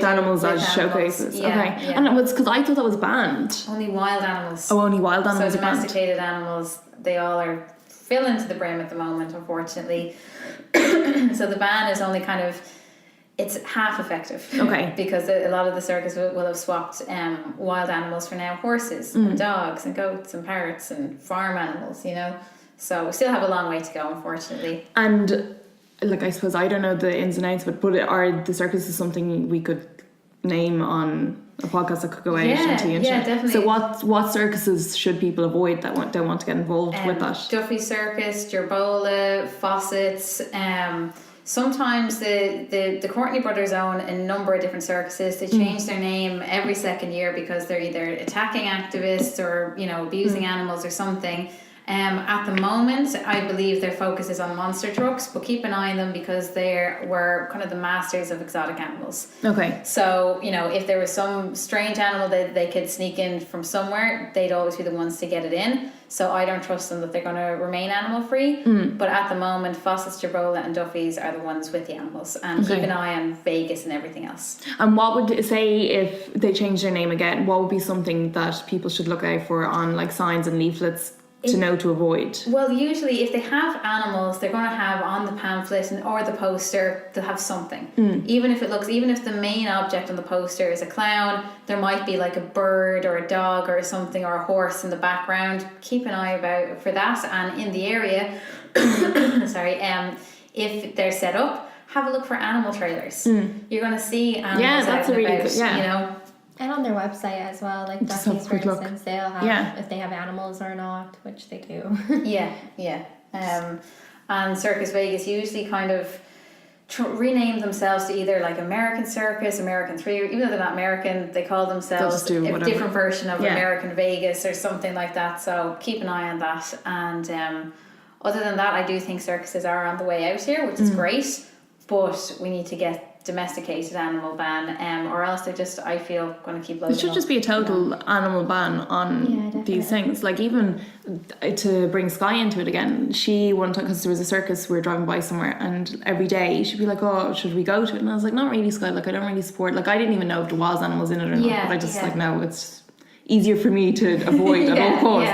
animals as showcases? Yeah, okay, yeah. And it was because I thought that was banned. Only wild animals. Oh, only wild animals. So domesticated animals, they all are filling to the brim at the moment, unfortunately. So the ban is only kind of, it's half effective. Okay. Because a lot of the circus will have swapped wild animals for now horses and dogs and goats and parrots and farm animals, So we still have a long way to go, unfortunately. And like, I suppose I don't know the ins and outs, but are the circuses something we could name on a podcast that could go out into the internet? Yeah, definitely. So what circuses should people avoid that don't want to get involved with that? Duffy Circus, Gerbola, Fawcett's. Sometimes the Courtney brothers own a number of different circuses. They change their name every second year because they're either attacking activists or abusing animals or something. At the moment, I believe their focus is on monster trucks, but keep an eye on them because they were kind of the masters of exotic animals. Okay. So, if there was some strange animal that they could sneak in from somewhere, they'd always be the ones to get it in. So I don't trust them that they're going to remain animal free. But at the moment, Fawcett's, Gerbola and Duffy's are the ones with the animals. And keep an eye on Vegas and everything else. And what would, say if they change their name again, what would be something that people should look out for on like signs and leaflets to know to avoid? Well, usually if they have animals, they're going to have on the pamphlet or the poster, they'll have something. Even if the main object on the poster is a clown, there might be like a bird or a dog or something, or a horse in the background. Keep an eye out for that. And in the area, if they're set up, have a look for animal trailers. You're going to see animals that's out and a really about, good, yeah. you know. And on their website as well, like Just have a Duckies, for quick look. instance, they'll have if they have animals or not, which they do. Yeah. And Circus Vegas usually kind of rename themselves to either like American Circus, American 3, or even though they're not American, they call themselves a different version of American Vegas or something like that. So keep an eye on that. And other than that, I do think circuses are on the way out here, which is great, but we need to get domesticated animal ban, or else they're just, I feel, going to keep loading. It should just be a total animal ban on these things. Like, even to bring Sky into it again, she one time, because there was a circus, we were driving by somewhere, and every day she'd be like, oh, should we go to it? And I was like, not really, Sky, like I don't really support, like I didn't even know if there was animals in it or not, but I just like, no, it's easier for me to avoid at all costs.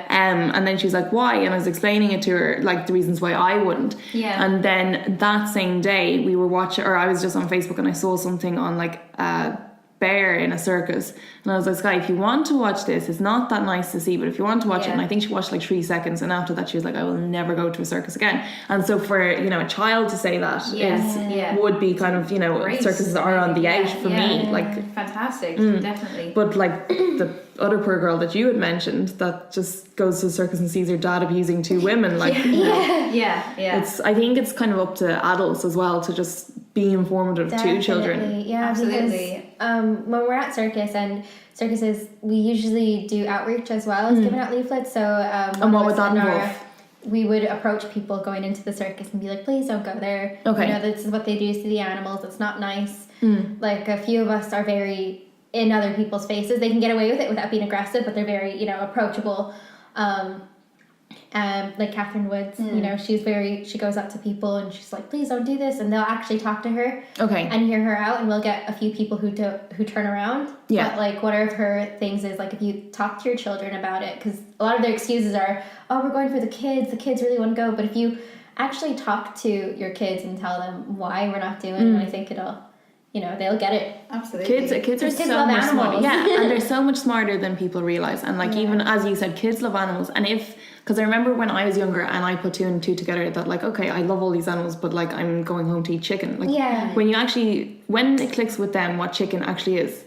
And then she was like, why? And I was explaining it to her, like the reasons why I wouldn't. And then that same day we were watching, or I was just on Facebook and I saw something on like a bear in a circus, and I was like, Sky, if you want to watch this, it's not that nice to see, but if you want to watch it, and I think she watched like 3 seconds, and after that she was like, I will never go to a circus again. And so for, you know, a child to say that would be kind of, you know, great. Circuses are on the out for me, like fantastic, definitely. But like the other poor girl that you had mentioned that just goes to the circus and sees her dad abusing 2 women, like it's, I think it's kind of up to adults as well to just be informative to children. Absolutely. Because when we're at circuses, we usually do outreach as well as giving out leaflets. So and what would that involve? We would approach people going into the circus and be like, please don't go there. Okay. You know, this is what they do to the animals. It's not nice. Like, a few of us are very in other people's faces. They can get away with it without being aggressive, but they're very, you know, approachable. Like Catherine Woods, you know, she goes up to people and she's like, please don't do this, and they'll actually talk to her and hear her out, and we'll get a few people who turn around. But like, one of her things is like, if you talk to your children about it, because a lot of their excuses are, oh, we're going for the kids really want to go, but if you actually talk to your kids and tell them why we're not doing it, I think it'll, you know, they'll get it. Absolutely. Kids are so much smarter. And they're so much smarter than people realize. And like, even as you said, kids love animals. And because I remember when I was younger and I put 2 and 2 together, that like, okay, I love all these animals, but like, I'm going home to eat chicken. Like, when it clicks with them what chicken actually is,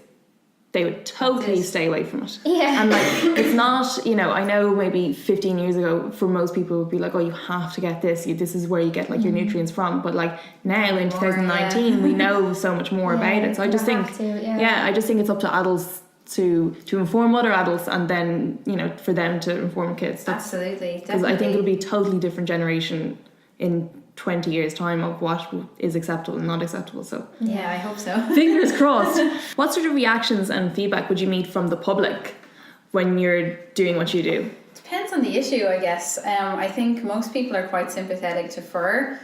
they would totally stay away from it. And like, it's not, you know, I know maybe 15 years ago for most people would be like, oh, you have to get this, this is where you get like your nutrients from, but like now in 2019 we know so much more about it. So I just think I just think it's up to adults to inform other adults, and then, you know, for them to inform kids. Absolutely, because I think it'll be a totally different generation in 20 years time of what is acceptable and not acceptable. So I hope so. Fingers crossed. What sort of reactions and feedback would you meet from the public when you're doing what you do? Depends on the issue, I guess. I think most people are quite sympathetic to fur.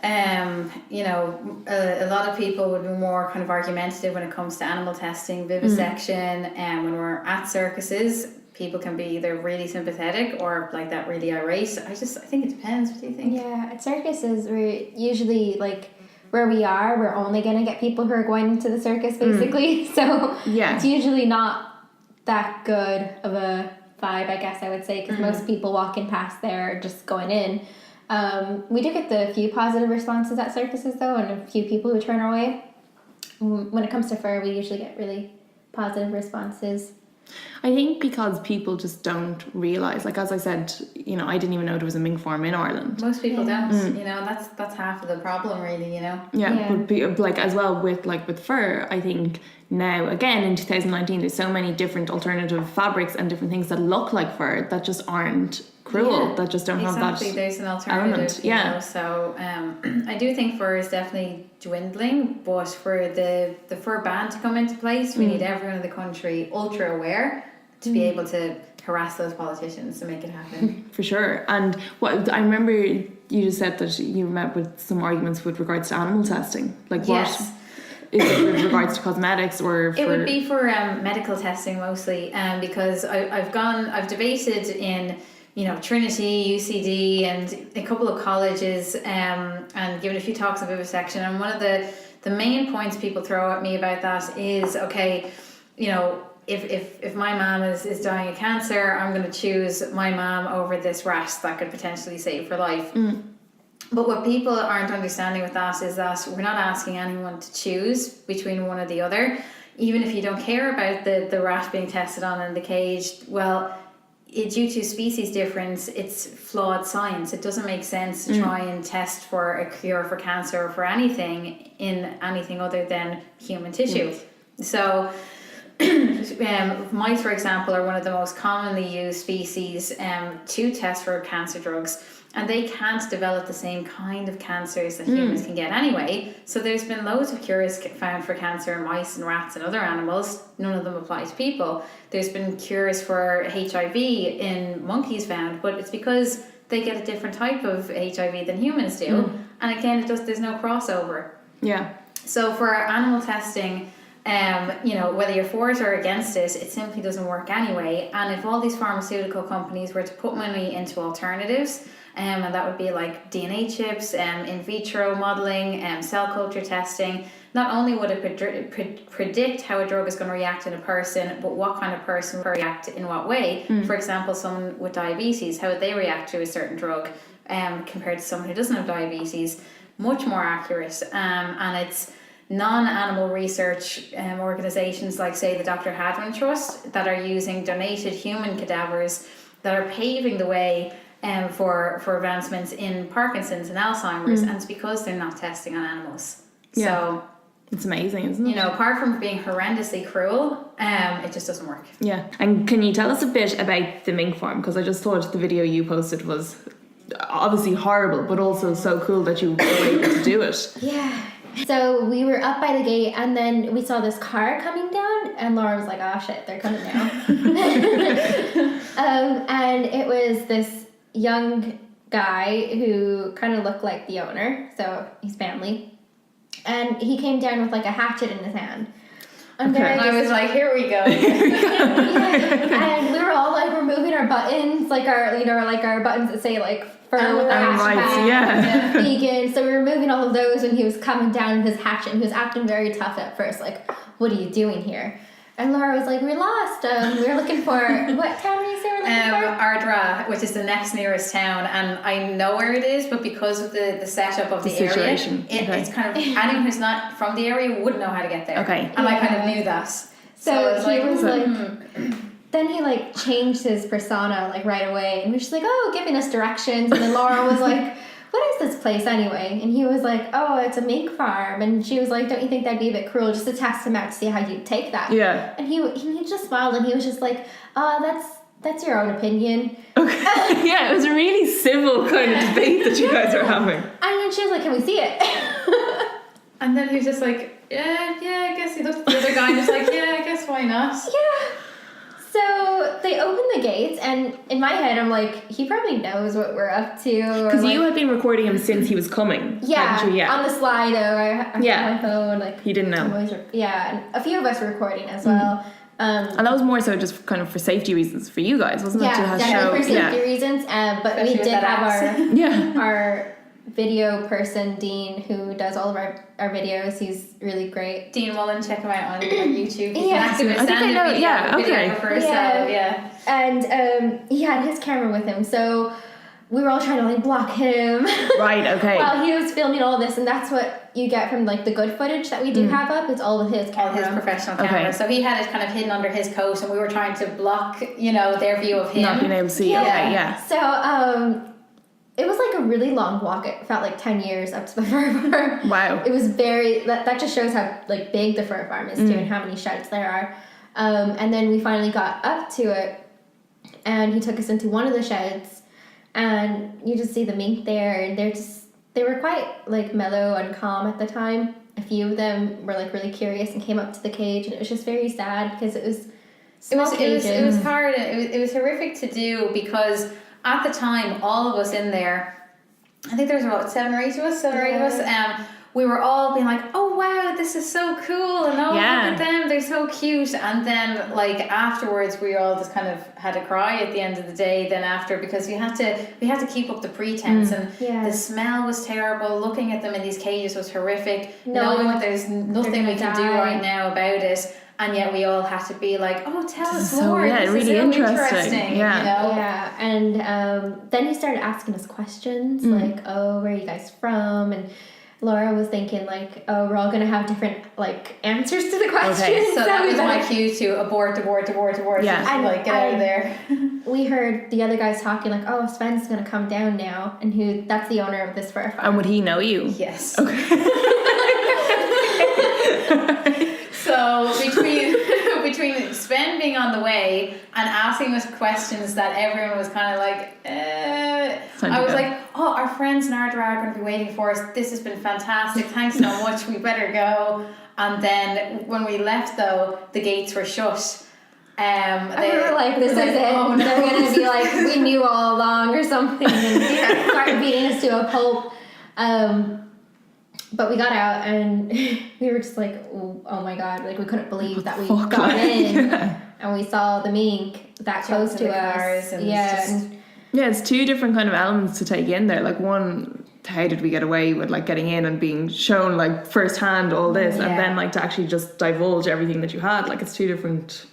You know, a lot of people would be more kind of argumentative when it comes to animal testing, vivisection, and when we're at circuses, people can be either really sympathetic or like that really irate. I think it depends. What do you think? Yeah, at circuses, we're usually like, where we are, we're only going to get people who are going to the circus, basically. So it's usually not that good of a vibe, I guess I would say, because most people walking past there are just going in. We do get the few positive responses at circuses though, and a few people who turn our way. When it comes to fur, we usually get really positive responses. I think because people just don't realise, like as I said, you know, I didn't even know there was a mink farm in Ireland. Most people don't, you know, that's half of the problem really, you know. But like as well with fur, I think now again in 2019 there's so many different alternative fabrics and different things that look like fur that just aren't cruel, that just don't have that there's an alternative element, you know, so I do think fur is definitely dwindling, but for the fur ban to come into place, we need everyone in the country ultra aware to be able to harass those politicians to make it happen. For sure. And what I remember you just said that you met with some arguments with regards to animal testing, like what is it with regards to cosmetics or it would be for medical testing mostly, because I've debated in Trinity, UCD, and a couple of colleges, and given a few talks on vivisection. And one of the main points people throw at me about that is, okay, if my mom is dying of cancer, I'm going to choose my mom over this rat that could potentially save her life. But what people aren't understanding with that is that we're not asking anyone to choose between one or the other. Even if you don't care about the rat being tested on in the cage, well, due to species difference, it's flawed science. It doesn't make sense to try and test for a cure for cancer or for anything in anything other than human tissue. So mice, for example, are one of the most commonly used species to test for cancer drugs, and they can't develop the same kind of cancers that humans can get anyway. So there's been loads of cures found for cancer in mice and rats and other animals. None of them apply to people. There's been cures for HIV in monkeys found, but it's because they get a different type of HIV than humans do. And again, there's no crossover. Yeah. So for animal testing, whether you're for it or against it, it simply doesn't work anyway. And if all these pharmaceutical companies were to put money into alternatives, and that would be like DNA chips, in vitro modeling, cell culture testing, not only would it predict how a drug is going to react in a person, but what kind of person will react in what way. For example, someone with diabetes, how would they react to a certain drug compared to someone who doesn't have diabetes? Much more accurate. And it's non-animal research organisations like, say, the Dr. Hadron Trust that are using donated human cadavers that are paving the way for advancements in Parkinson's and Alzheimer's, and it's because they're not testing on animals. Yeah. So it's amazing, isn't it? Apart from being horrendously cruel, it just doesn't work. Yeah. And can you tell us a bit about the mink farm? Because I just thought the video you posted was obviously horrible, but also so cool that you were able to do it. Yeah. So we were up by the gate, and then we saw this car coming down, and Laura was like, "Oh shit, they're coming now." And it was this young guy who kind of looked like the owner, so his family, and he came down with like a hatchet in his hand. And I was like, "Here we go." And we were all like removing our buttons, like our buttons that say like fur with the hashtag, vegan. So we were removing all of those when he was coming down with his hatchet, and he was acting very tough at first, like, "What are you doing here?" And Laura was like, "We're lost. We were looking for what town did you say we're looking for?" Ardra, which is the next nearest town, and I know where it is, but because of the setup of the area, it's kind of anyone who's not from the area wouldn't know how to get there. Okay, and I kind of knew that. So he was like. Then he like changed his persona like right away, and we were just like, "Oh, giving us directions." And then Laura was like, "What is this place anyway?" And he was like, "Oh, it's a mink farm." And she was like, "Don't you think that'd be a bit cruel just to test him out to see how you'd take that?" Yeah. And he just smiled, and he was just like, that's your own opinion." Okay. Yeah, it was a really civil kind of debate that you guys are having. And then she was like, "Can we see it?" And then he was just like, yeah, I guess he looked at the other guy and was like, "Yeah, I guess why not?" Yeah. So they opened the gates, and in my head, I'm like, he probably knows what we're up to. Because you had been recording him since he was coming. Yeah, hadn't you? Yeah. on the slide, I had my phone. Like he didn't know. And a few of us were recording as well. And that was more so just kind of for safety reasons for you guys, wasn't it? Yeah, definitely for safety reasons. But we did have our video person, Dean, who does all of our videos. He's really great. Dean Mullen, check him out on YouTube. He's I think I know. Yeah, okay. And he had his camera with him, so we were all trying to like block him. Right. Okay. While he was filming all this, and that's what you get from like the good footage that we do have up. It's all with his camera. All his professional camera. Okay. So he had it kind of hidden under his coat, and we were trying to block, their view of him. Not being able to see. Yeah. So it was like a really long walk. It felt like 10 years up to the fur farm. Wow. It was that just shows how like big the fur farm is too, and how many sheds there are. And then we finally got up to it, and he took us into one of the sheds, and you just see the mink there, and they were quite like mellow and calm at the time. A few of them were like really curious and came up to the cage, and it was just very sad because it was it was hard. It was horrific to do because at the time, all of us in there, I think there was about 7 or 8 of us, we were all being like, oh wow, this is so cool, and oh look at them, they're so cute. And then like afterwards we all just kind of had a cry at the end of the day then after, because we had to keep up the pretense, and the smell was terrible. Looking at them in these cages was horrific, knowing that there's nothing we can do right now about it. And yet we all have to be like, oh, tell us more. This really is so interesting. Yeah. You know? Yeah. And then he started asking us questions like, oh, where are you guys from? And Laura was thinking like, oh, we're all going to have different like answers to the questions. Okay. So that was my cue to abort. Yeah. And like, get out of there. We heard the other guys talking like, oh, Sven's going to come down now. And that's the owner of this fur farm. And would he know you? Yes. Okay. So between Sven being on the way and asking us questions that everyone was kind of like, I was like, oh, our friends NARA are going to be waiting for us. This has been fantastic. Thanks so much. We better go. And then when we left, though, the gates were shut. And we were like, this is it. Oh, no. They're going to be like, we knew all along or something, and start beating us to a pulp. But we got out and we were just like, oh my God, like we couldn't believe that we got in and we saw the mink that close to us. It's two different kind of elements to take in there. Like one, how did we get away with like getting in and being shown like firsthand all this, and then like to actually just divulge everything that you had. Like it's two different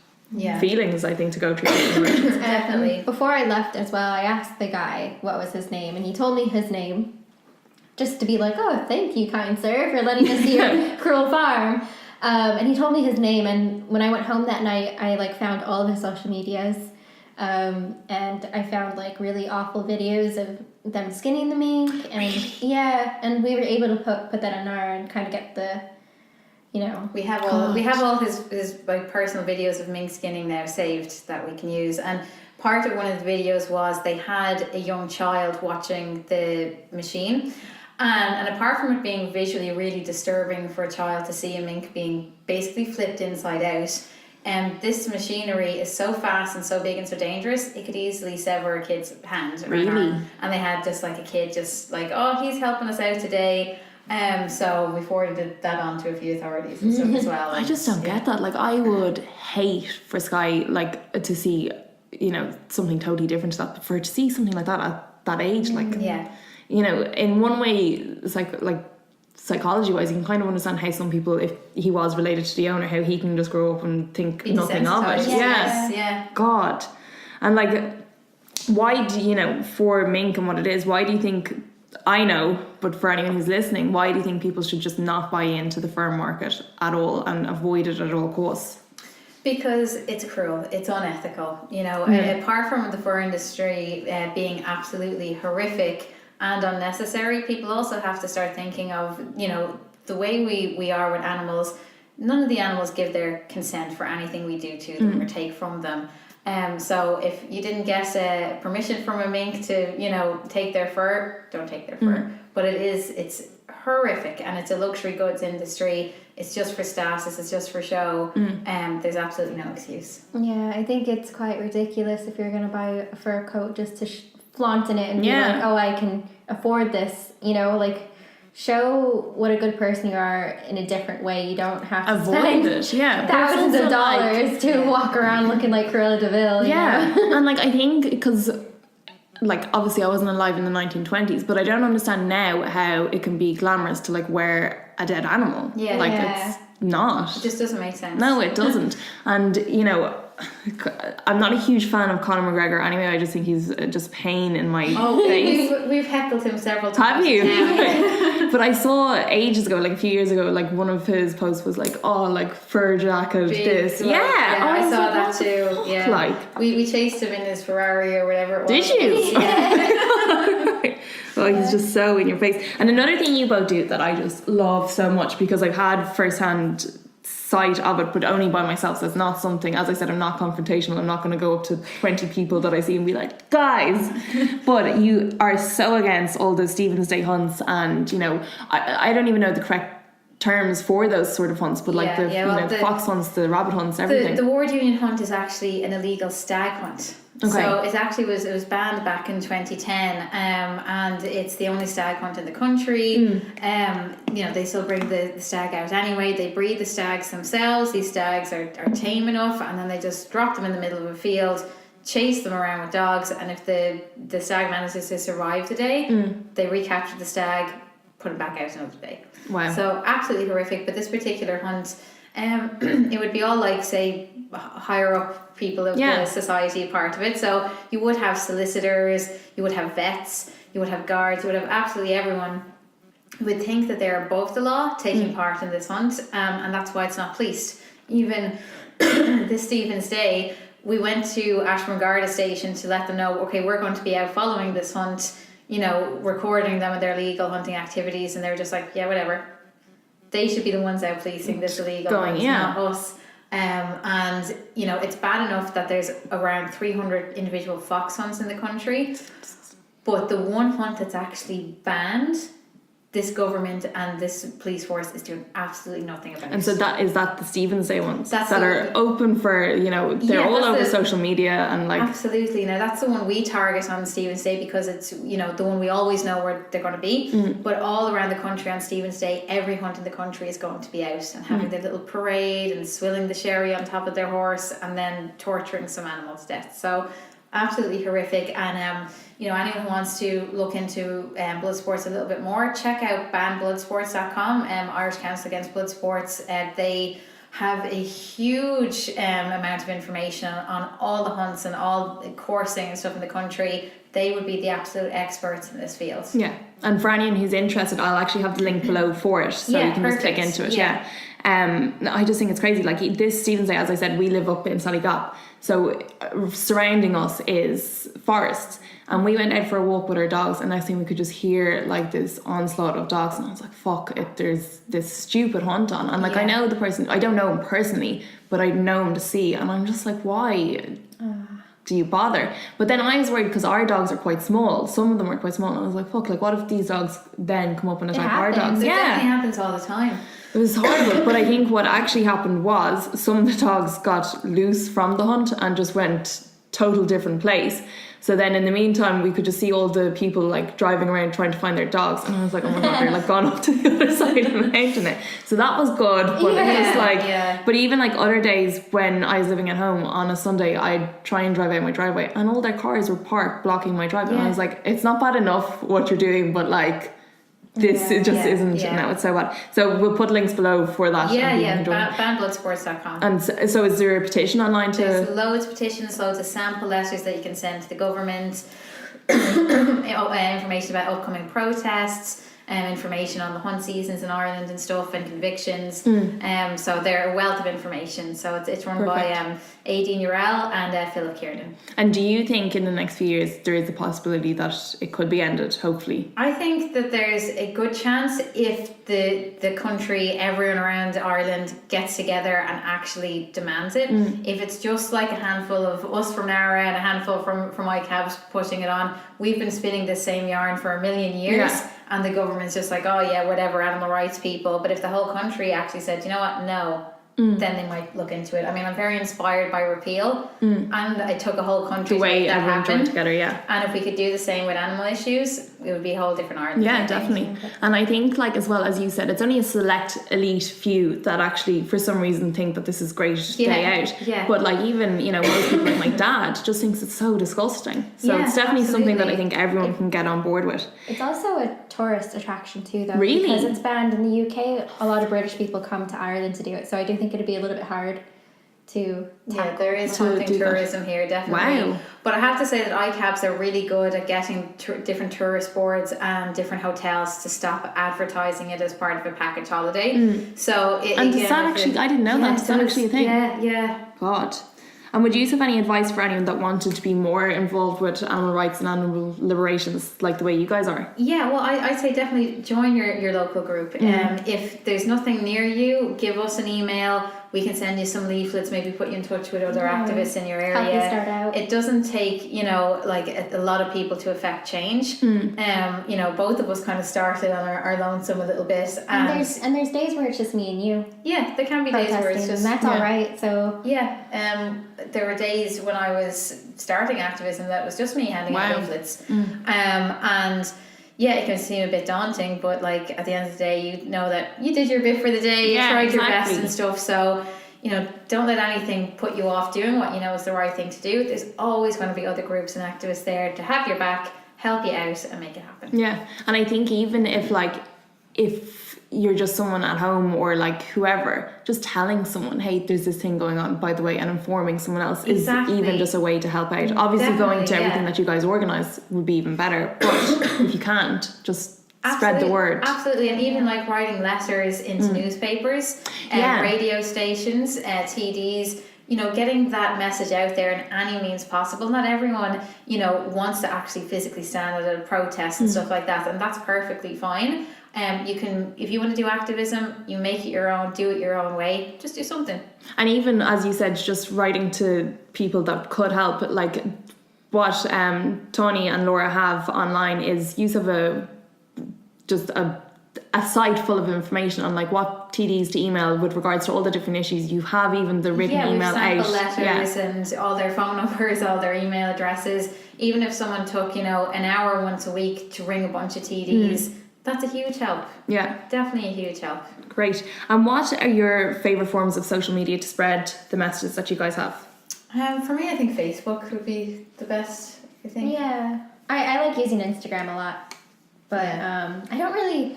feelings, I think, to go through. Definitely. Before I left as well, I asked the guy what was his name, and he told me his name. Just to be like, oh, thank you, kind sir, for letting us see your cruel farm. And he told me his name, and when I went home that night, I like found all of his social medias, and I found like really awful videos of them skinning the mink, and and we were able to put that on NARA and kind of get the, you know, we have all his like personal videos of mink skinning now saved that we can use. And part of one of the videos was they had a young child watching the machine. And apart from it being visually really disturbing for a child to see a mink being basically flipped inside out, this machinery is so fast and so big and so dangerous, it could easily sever a kid's hand or arm. And they had just like a kid just like, oh, he's helping us out today. So we forwarded that on to a few authorities and stuff as well. I just don't get that. Like I would hate for Sky like to see, you know, something totally different to that, but for to see something like that at that age, like you know, in one way, it's like psychology wise, you can kind of understand how some people, if he was related to the owner, how he can just grow up and think nothing of it. Yeah. God. And like, why do you know, for mink and what it is, why do you think, I know, but for anyone who's listening, why do you think people should just not buy into the fur market at all and avoid it at all costs? Because it's cruel, it's unethical, you know. Apart from the fur industry being absolutely horrific and unnecessary, people also have to start thinking of, you know, the way we are with animals. None of the animals give their consent for anything we do to them or take from them. So if you didn't get permission from a mink to, you know, take their fur, don't take their fur. But it's horrific, and it's a luxury goods industry. It's just for status, it's just for show. There's absolutely no excuse. Yeah, I think it's quite ridiculous if you're going to buy a fur coat just to flaunt in it and be like, oh, I can afford this, you know, like show what a good person you are in a different way. You don't have to spend thousands of dollars to walk around looking like Cruella de Vil. Yeah, and like I think because like obviously I wasn't alive in the 1920s, but I don't understand now how it can be glamorous to like wear a dead animal. It's not. It just doesn't make sense. No, it doesn't. And you know, I'm not a huge fan of Conor McGregor anyway. I just think he's just pain in my face. We've heckled him several times. Have you? But I saw ages ago, like a few years ago, like one of his posts was like, oh, like fur jacket, this. I saw that too. Yeah. Like we chased him in his Ferrari or whatever it was. Did you? Yeah. Oh, he's just so in your face. And another thing you both do that I just love so much, because I've had first-hand sight of it, but only by myself, so it's not something, as I said, I'm not confrontational. I'm not going to go up to 20 people that I see and be like, guys. But you are so against all the Stephen's Day hunts, and you know, I don't even know the correct terms for those sort of hunts, but like the fox hunts, the rabbit hunts, everything. The Ward Union hunt is actually an illegal stag hunt. So it was banned back in 2010, and it's the only stag hunt in the country. They still bring the stag out anyway. They breed the stags themselves. These stags are tame enough, and then they just drop them in the middle of a field, chase them around with dogs, and if the stag manages to survive the day, they recapture the stag, put it back out another day. Wow. So absolutely horrific. But this particular hunt, it would be all like, say, higher up people of the society part of it. So you would have solicitors, you would have vets, you would have guards, you would have absolutely everyone who would think that they're above the law taking part in this hunt, and that's why it's not policed. Even this Stephen's Day, we went to Ashbourne Garda station to let them know, okay, we're going to be out following this hunt, recording them and their illegal hunting activities, and they were just like, yeah, whatever. They should be the ones out policing this illegal hunt, not us. And it's bad enough that there's around 300 individual fox hunts in the country, but the one hunt that's actually banned, this government and this police force is doing absolutely nothing about it. And so is that the Stephen's Day ones that are open for, they're all over social media and like... Absolutely. Now that's the one we target on Stephen's Day because it's, the one we always know where they're going to be. But all around the country on Stephen's Day, every hunt in the country is going to be out and having their little parade and swilling the sherry on top of their horse and then torturing some animal to death. So absolutely horrific. And anyone who wants to look into blood sports a little bit more, check out banbloodsports.com, Irish Council Against Blood Sports. They have a huge amount of information on all the hunts and all the coursing and stuff in the country. They would be the absolute experts in this field. Yeah. And for anyone who's interested, I'll actually have the link below for it, so you can just click into it. I just think it's crazy. Like this Stephen's Day, as I said, we live up in Sallygap, so surrounding us is forests. And we went out for a walk with our dogs, and next thing we could just hear like this onslaught of dogs, and I was like, fuck it, there's this stupid hunt on. And like I know the person, I don't know him personally, but I know him to see, and I'm just like, why do you bother? But then I was worried because our dogs are quite small. Some of them are quite small, and I was like, fuck, like what if these dogs then come up and attack our dogs? It definitely happens all the time. It was horrible. But I think what actually happened was some of the dogs got loose from the hunt and just went total different place. So then in the meantime, we could just see all the people like driving around trying to find their dogs. And I was like, oh my God, they're like gone up to the other side of the mountain now. So that was good. But it was like, but even like other days when I was living at home on a Sunday, I'd try and drive out my driveway and all their cars were parked blocking my driveway. And I was like, it's not bad enough what you're doing, but like, this it just isn't. No, it's so bad. So we'll put links below for that. Banbloodsports.com. And so is there a petition online to... There's loads of petitions, loads of sample letters that you can send to the government, information about upcoming protests, information on the hunt seasons in Ireland and stuff, and convictions. So they're a wealth of information. So it's run by Aideen Urell and Philip Kiernan. And do you think in the next few years there is a possibility that it could be ended, hopefully? I think that there's a good chance if the country, everyone around Ireland gets together and actually demands it. If it's just like a handful of us from NARA and a handful from ICABs pushing it on, we've been spinning this same yarn for a million years. And the government's just like, oh yeah, whatever, animal rights people. But if the whole country actually said, you know what, no, then they might look into it. I mean, I'm very inspired by repeal, and I took a whole country to make that happen. Together, And if we could do the same with animal issues, it would be a whole different Ireland. Yeah, definitely. And I think, like, as well as you said, it's only a select elite few that actually, for some reason, think that this is great day out. Yeah. But like, even most people, like my dad, just thinks it's so disgusting. So it's definitely something that I think everyone can get on board with. It's also a tourist attraction too, though. Really? Because it's banned in the UK. A lot of British people come to Ireland to do it. So I do think it'd be a little bit hard to tackle. There is hunting tourism here, definitely. Wow. But I have to say that ICABs are really good at getting different tourist boards and different hotels to stop advertising it as part of a package holiday. So and does that actually, I didn't know that. Is that actually a thing? Yeah. God. And would you have any advice for anyone that wanted to be more involved with animal rights and animal liberations, like the way you guys are? Yeah, well, I'd say definitely join your local group. If there's nothing near you, give us an email. We can send you some leaflets, maybe put you in touch with other activists in your area. Help you start out. It doesn't take, like a lot of people to affect change. Both of us kind of started on our lonesome a little bit. And there's days where it's just me and you. Yeah, there can be days where it's just... And that's all right, so... Yeah, there were days when I was starting activism that was just me handing out leaflets. And yeah, it can seem a bit daunting, but like at the end of the day, you know that you did your bit for the day, you tried your best and stuff. So, you know, don't let anything put you off doing what you know is the right thing to do. There's always going to be other groups and activists there to have your back, help you out and make it happen. Yeah. And I think even if you're just someone at home or like whoever, just telling someone, hey, there's this thing going on, by the way, and informing someone else is even just a way to help out. Obviously going to everything that you guys organise would be even better, but if you can't, just spread the word. Absolutely. And even like writing letters into newspapers, radio stations, TDs, you know, getting that message out there in any means possible. Not everyone, you know, wants to actually physically stand at a protest and stuff like that, and that's perfectly fine. You can, if you want to do activism, you make it your own, do it your own way, just do something. And even, as you said, just writing to people that could help, like what Tawnie and Laura have online is use of a site full of information on like what TDs to email with regards to all the different issues. You have even the written email out. Letters and all their phone numbers, all their email addresses. Even if someone took, you know, an hour once a week to ring a bunch of TDs, that's a huge help. Yeah. Definitely a huge help. Great. And what are your favourite forms of social media to spread the messages that you guys have? For me, I think Facebook would be the best, I think. Yeah. I like using Instagram a lot. But I don't really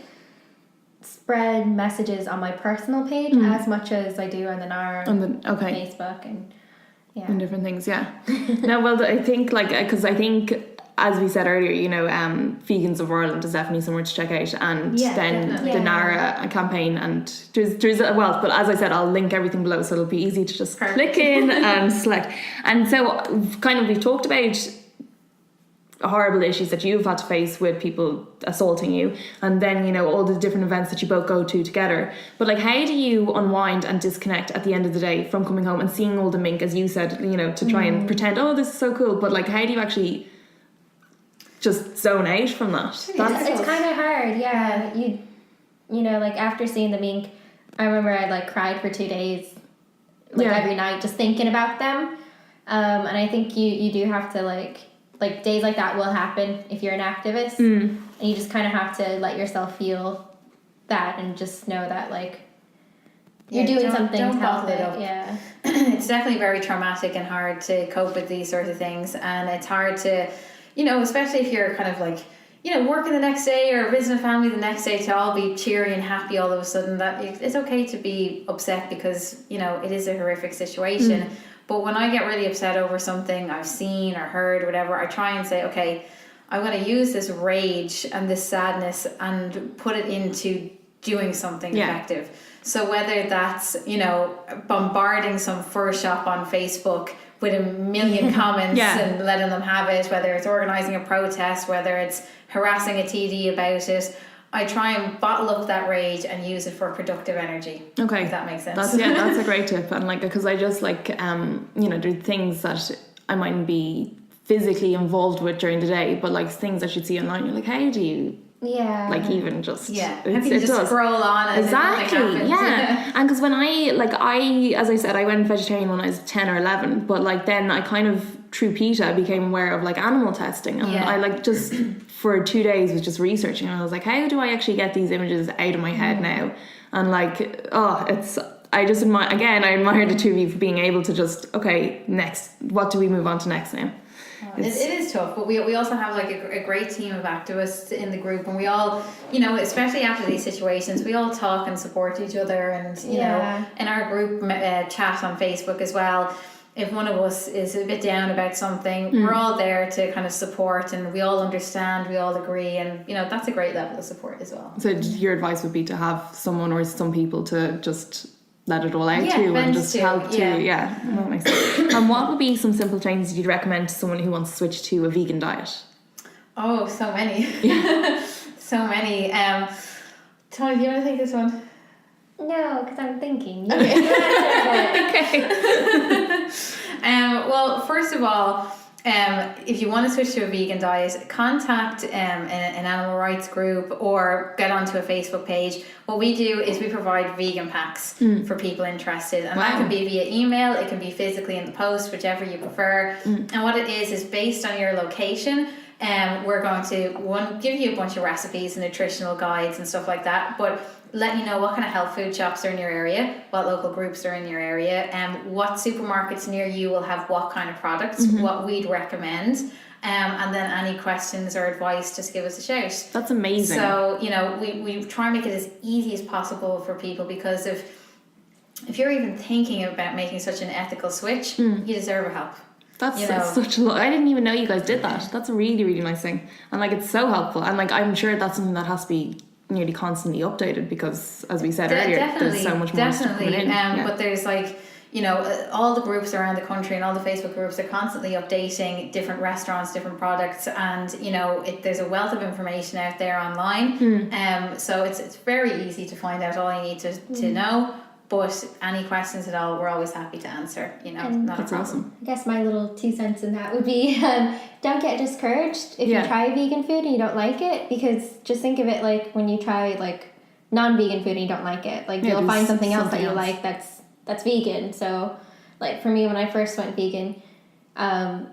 spread messages on my personal page as much as I do on the NARA Facebook and different things. No, well, I think as we said earlier, you know, Vegans of Ireland is definitely somewhere to check out, and the NARA campaign, and there's a wealth. But as I said, I'll link everything below, so it'll be easy to just click in and select. And so, we've talked about horrible issues that you've had to face with people assaulting you, and then, you know, all the different events that you both go to together. But like, how do you unwind and disconnect at the end of the day from coming home and seeing all the mink, as you said, you know, to try and pretend, oh, this is so cool, but like, how do you actually just zone out from that? It's kind of hard. You know, like after seeing the mink, I remember I like cried for 2 days, like every night, just thinking about them. And I think you do have to like days like that will happen if you're an activist, and you just kind of have to let yourself feel that and just know that like you're doing something to help it up. Yeah. It's definitely very traumatic and hard to cope with these sorts of things, and it's hard to, you know, especially if you're kind of like, you know, working the next day or visiting family the next day, to all be cheery and happy all of a sudden. That it's okay to be upset, because, you know, it is a horrific situation. But when I get really upset over something I've seen or heard or whatever, I try and say, okay, I'm going to use this rage and this sadness and put it into doing something effective. So whether that's, you know, bombarding some fur shop on Facebook with 1 million comments and letting them have it, whether it's organising a protest, whether it's harassing a TD about it, I try and bottle up that rage and use it for productive energy. Okay. If that makes sense. That's a great tip. And like, because I just like, you know, there are things that I mightn't be physically involved with during the day, but like things that you'd see online, you're like, how do you like even just scroll on and exactly and because when I as I said, I went vegetarian when I was 10 or 11, but like then I kind of through PETA became aware of like animal testing, and I like just for 2 days was just researching, and I was like, how do I actually get these images out of my head now? And like, I admire the two of you for being able to just, okay, next, what do we move on to next now? It is tough, but we also have like a great team of activists in the group, and we all, you know, especially after these situations, we all talk and support each other, and you know, in our group chat on Facebook as well, if one of us is a bit down about something, we're all there to kind of support, and we all understand, we all agree, and you know, that's a great level of support as well. So your advice would be to have someone or some people to just let it all out to, and just help to that makes sense. And what would be some simple changes you'd recommend to someone who wants to switch to a vegan diet? Oh, so many. So many. Tawnie, do you want to take this one? No, because I'm thinking. Okay. Well, first of all, if you want to switch to a vegan diet, contact an animal rights group or get onto a Facebook page. What we do is we provide vegan packs for people interested, and that can be via email, it can be physically in the post, whichever you prefer. And what it is based on your location. We're going to give you a bunch of recipes and nutritional guides and stuff like that, but let you know what kind of health food shops are in your area, what local groups are in your area, and what supermarkets near you will have what kind of products, what we'd recommend, and then any questions or advice, just give us a shout. That's amazing. So, we try and make it as easy as possible for people, because if you're even thinking about making such an ethical switch, you deserve our help. That's such a lot. I didn't even know you guys did that. That's a really, really nice thing. And it's so helpful. And I'm sure that's something that has to be nearly constantly updated, because as we said earlier, there's so much more stuff coming in. But there's all the groups around the country and all the Facebook groups are constantly updating different restaurants, different products, and there's a wealth of information out there online. So it's very easy to find out all you need to know. But any questions at all, we're always happy to answer. Not that's a problem. awesome. I guess my little 2 cents in that would be don't get discouraged if you try vegan food and you don't like it, because just think of it like when you try non-vegan food and you don't like it, you'll find something else that you like that's vegan. So for me, when I first went vegan, I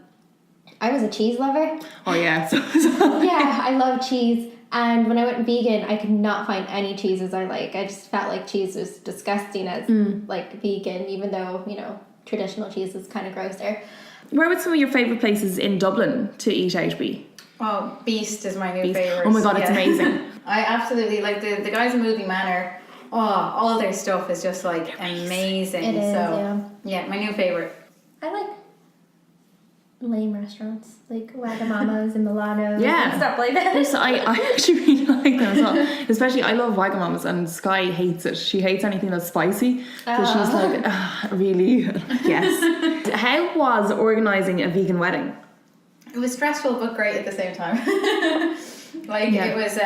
was a cheese lover. Oh yeah. Yeah, I love cheese. And when I went vegan, I could not find any cheeses I like. I just felt like cheese was disgusting as vegan, even though, traditional cheese is kind of gross there. Where would some of your favourite places in Dublin to eat out be? Oh, Beast is my new favourite. Oh my god, it's amazing. I absolutely like the guys in Movie Manor. Oh, all their stuff is just amazing. It is, yeah, my new favourite. I like lame restaurants like Wagamamas and Milano's and stuff like that. Yes, I actually really like them as well. Especially, I love Wagamamas, and Sky hates it. She hates anything that's spicy. So she's like, really? Yes. How was organising a vegan wedding? It was stressful but great at the same time. It was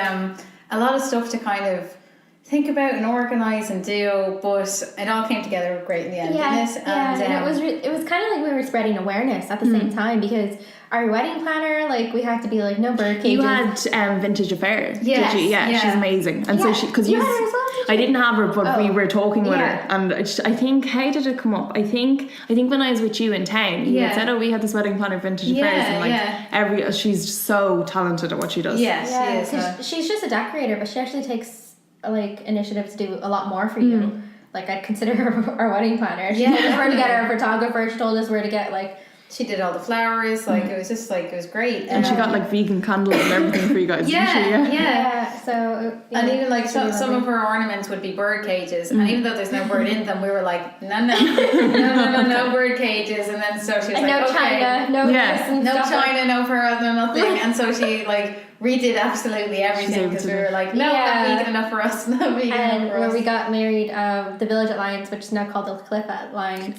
a lot of stuff to kind of think about and organise and do, but it all came together great in the end, didn't it? And it was kind of like we were spreading awareness at the same time, because our wedding planner, we had to be no bird cages. You had Vintage Affair, yes, did you? Yeah, she's amazing. And so she, because you had her as well, I didn't have her, but we were talking with her, and I think, how did it come up? I think when I was with you in town, you had said, we had this wedding planner, Vintage Affairs, and she's so talented at what she does. Yes, she is. She's just a decorator, but she actually takes initiative to do a lot more for you. I'd consider her our wedding planner. She told us where to get our photographer. She told us where to get she did all the flowers. It was just it was great. And she got vegan candles and everything for you guys. Yeah. So and even some of her ornaments would be bird cages, and even though there's no bird in them, we were like, no bird cages. And then so she was no China, no China, no pearls, no nothing. And so she redid absolutely everything, because we were like, not vegan enough for us, not vegan enough for us. Where we got married, the Village at Lyons, which is now called the Cliff at Lyons,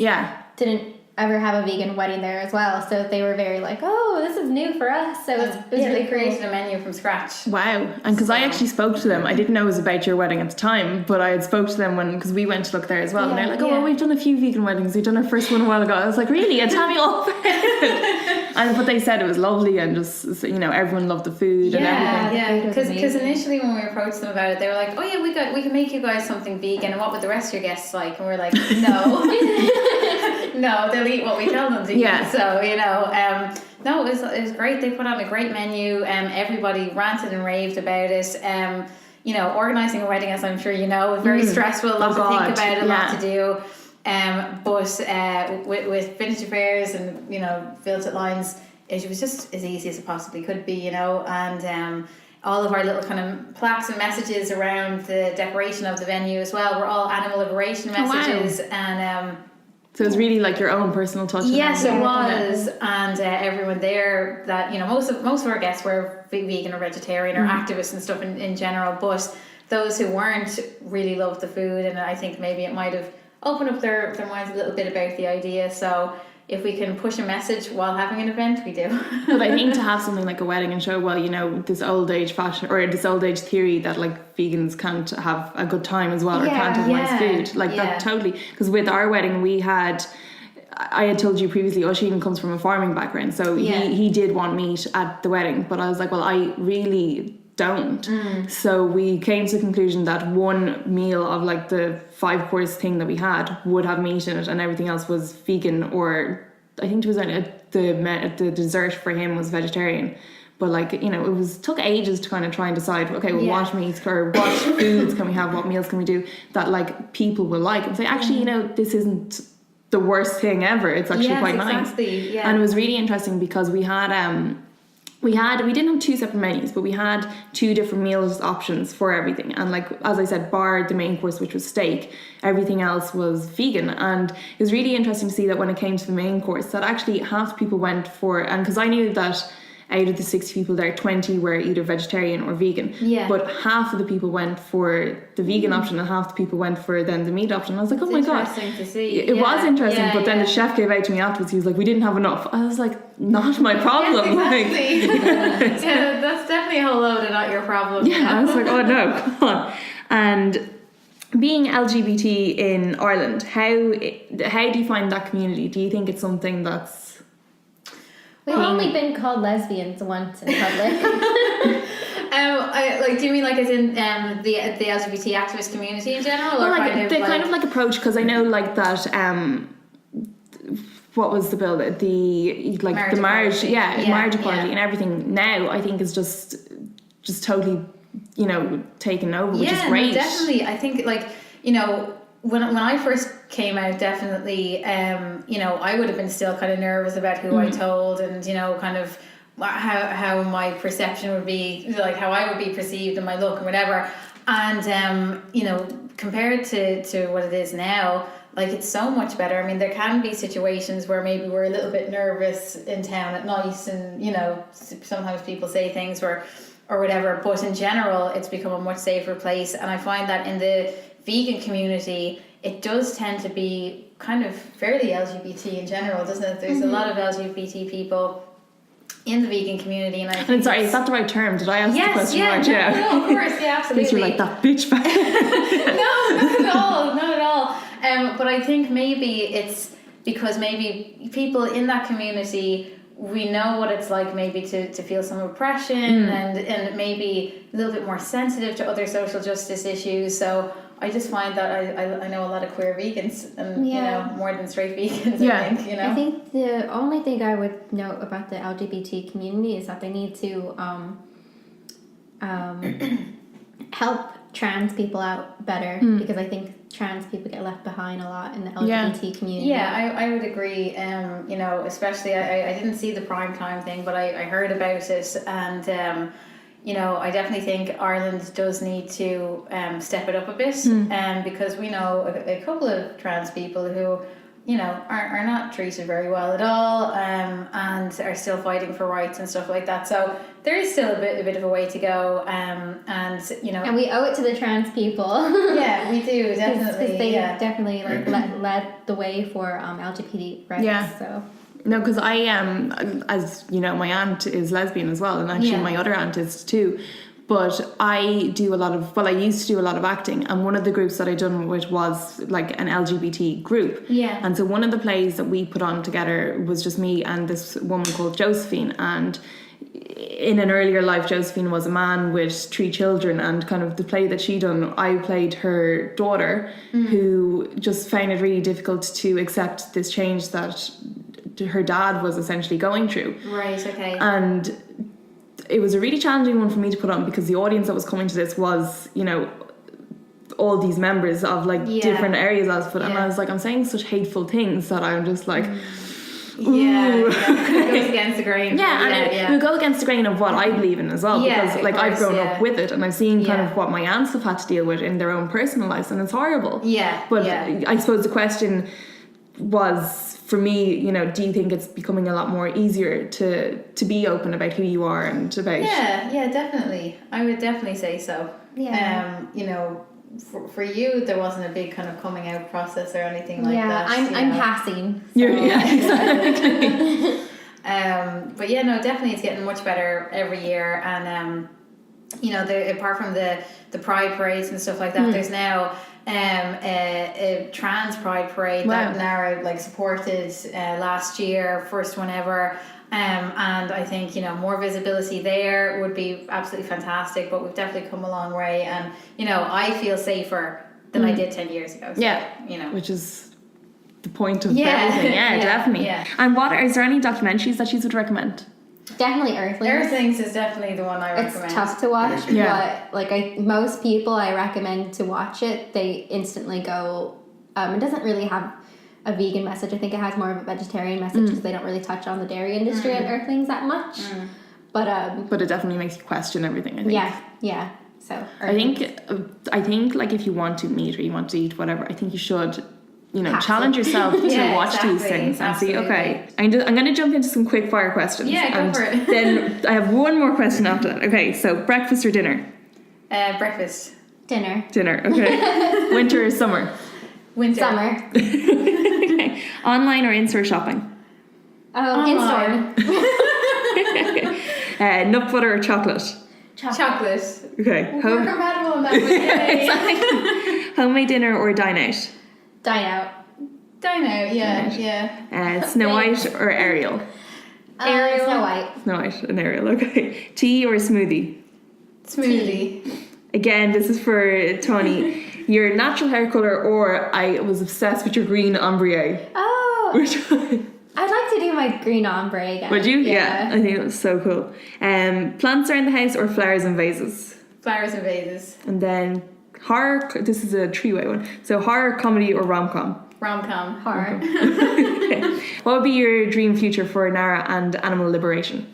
didn't ever have a vegan wedding there as well, so they were very this is new for us. So it was really they created a menu from scratch. Wow. And because I actually spoke to them, I didn't know it was about your wedding at the time, but I had spoke to them because we went to look there as well, and they're like, well, we've done a few vegan weddings, we've done our first one a while ago. I was like, really? And tell me all about it. But they said it was lovely, and just everyone loved the food and everything. Because initially when we approached them about it, they were like, we can make you guys something vegan, and what would the rest of your guests like? And we're like, no. No, they'll eat what we tell them to eat. So no, it was great. They put on a great menu. Everybody ranted and raved about it. Organising a wedding, as I'm sure you know, is very stressful. A lot to think about, a lot to do. But with Vintage Affairs and Village at Lyons, it was just as easy as it possibly could be. And all of our little kind of plaques and messages around the decoration of the venue as well were all animal liberation messages. And so it was really your own personal touch. Yes, it was. And everyone there, that most of our guests were vegan or vegetarian or activists and stuff in general, but those who weren't really loved the food, and I think maybe it might have opened up their minds a little bit about the idea. So if we can push a message while having an event, we do. But I think to have something like a wedding and show, this old age fashion or this old age theory that vegans can't have a good time as well, or can't have nice food, that totally. Because with our wedding, we had I had told you previously, Oisin comes from a farming background, so he did want meat at the wedding, but I was like, well, I really don't. So we came to the conclusion that one meal of like the 5-course thing that we had would have meat in it, and everything else was vegan, or I think it was the dessert for him was vegetarian. But like, you know, took ages to kind of try and decide, okay, well, what meats or what foods can we have, what meals can we do that like people will like, and say, actually, you know, this isn't the worst thing ever. It's actually quite nice. Yeah. And it was really interesting because we didn't have 2 separate menus, but we had 2 different meals options for everything. And like, as I said, bar the main course, which was steak, everything else was vegan. And it was really interesting to see that when it came to the main course, that actually half the people went for, and because I knew that out of the 60 people there, 20 were either vegetarian or vegan. Yeah. But half of the people went for the vegan option and half the people went for then the meat option. I was like, oh my god. Interesting to see. It was interesting, but then the chef gave out to me afterwards. He was like, we didn't have enough. I was like, not my problem. Yes, exactly. Yeah, that's definitely a whole load and not your problem. Yeah, I was like, oh no, come on. And being LGBT in Ireland, how do you find that community? Do you think it's something that's... We've only been called lesbians once in public. Do you mean like as in the LGBT activist community in general, or well, like kind of approach? Because I know like that. What was the bill? The marriage equality and everything. Now I think is just totally, you know, taken over, which is great. No, definitely. I think like, you know, when I first came out, definitely, you know, I would have been still kind of nervous about who I told, and, you know, kind of how my perception would be, like how I would be perceived and my look and whatever. And, you know, compared to what it is now, like it's so much better. I mean, there can be situations where maybe we're a little bit nervous in town at night, and, you know, sometimes people say things or whatever, but in general, it's become a much safer place. And I find that in the vegan community, it does tend to be kind of fairly LGBT in general, doesn't it? There's a lot of LGBT people in the vegan community, and I think sorry, is that the right term? Did I ask the question right? No, of course, yeah, absolutely. You're like that bitch back. No, not at all. But I think maybe it's because maybe people in that community, we know what it's like maybe to feel some oppression and maybe a little bit more sensitive to other social justice issues. So I just find that I know a lot of queer vegans, and you know, more than straight vegans. I think, you know. I think the only thing I would note about the LGBT community is that they need to help trans people out better, because I think trans people get left behind a lot in the LGBT community. Yeah, I would agree. You know, especially I didn't see the prime time thing, but I heard about it, and you know, I definitely think Ireland does need to step it up a bit, because we know a couple of trans people who, you know, are not treated very well at all, and are still fighting for rights and stuff like that. So there is still a bit of a way to go, and you know, and we owe it to the trans people. Yeah, we do, definitely, because they definitely like led the way for LGBT rights. Yeah. So. No, because I as you know, my aunt is lesbian as well, and actually my other aunt is too. But I used to do a lot of acting, and one of the groups that I done with was like an LGBT group. Yeah. And so one of the plays that we put on together was just me and this woman called Josephine, and in an earlier life, Josephine was a man with 3 children, and kind of the play that she done, I played her daughter, who just found it really difficult to accept this change that her dad was essentially going through. Right, okay. And it was a really challenging one for me to put on, because the audience that was coming to this was, you know, all these members of like different areas as and I was like, I'm saying such hateful things that I'm just like it goes against the grain. It would go against the grain of what I believe in as well, because like I've grown up with it, and I've seen kind of what my aunts have had to deal with in their own personal lives, and it's horrible. But I suppose the question was, for me, you know, do you think it's becoming a lot more easier to be open about who you are and about... Yeah, definitely. I would definitely say so. Yeah. You know, for you, there wasn't a big kind of coming out process or anything like that. I'm passing. So. Exactly. But yeah, no, definitely it's getting much better every year, and you know, apart from the pride parades and stuff like that, there's now a trans pride parade that NARA like supported last year, first one ever. And I think, you know, more visibility there would be absolutely fantastic, but we've definitely come a long way, and, you know, I feel safer than I did 10 years ago. So, you know, which is the point of everything. Definitely. And is there any documentaries that you would recommend? Definitely Earthlings. Earthlings is definitely the one I recommend. It's tough to watch, but like most people I recommend to watch it, they instantly go, it doesn't really have a vegan message. I think it has more of a vegetarian message because they don't really touch on the dairy industry in Earthlings that much. But it definitely makes you question everything, I think. Yeah. So I think like if you want to meat or you want to eat whatever, I think you should, you know, challenge yourself to watch these things and see, okay, I'm going to jump into some quick fire questions. Go for it. Then I have one more question after that. Okay, so breakfast or dinner? Breakfast. Dinner. Okay. Winter or summer? Winter. Summer. Okay. Online or in-store shopping? In-store. Nut butter or chocolate? Chocolate. Okay. We're compatible on that one. Homemade dinner or dine out? Dine out. Dine out, yeah. Snow White or Ariel? Ariel. Snow White. Snow White and Ariel, okay. Tea or smoothie? Smoothie. Again, this is for Tawnie. Your natural hair colour, or I was obsessed with your green ombre. Oh. Which one? I'd like to do my green ombre again. Would you? Yeah. I think it was so cool. Plants around the house or flowers and vases? Flowers and vases. And then horror, this is a three-way one. So horror, comedy or rom-com? Rom-com. Horror. Okay. What would be your dream future for NARA and animal liberation?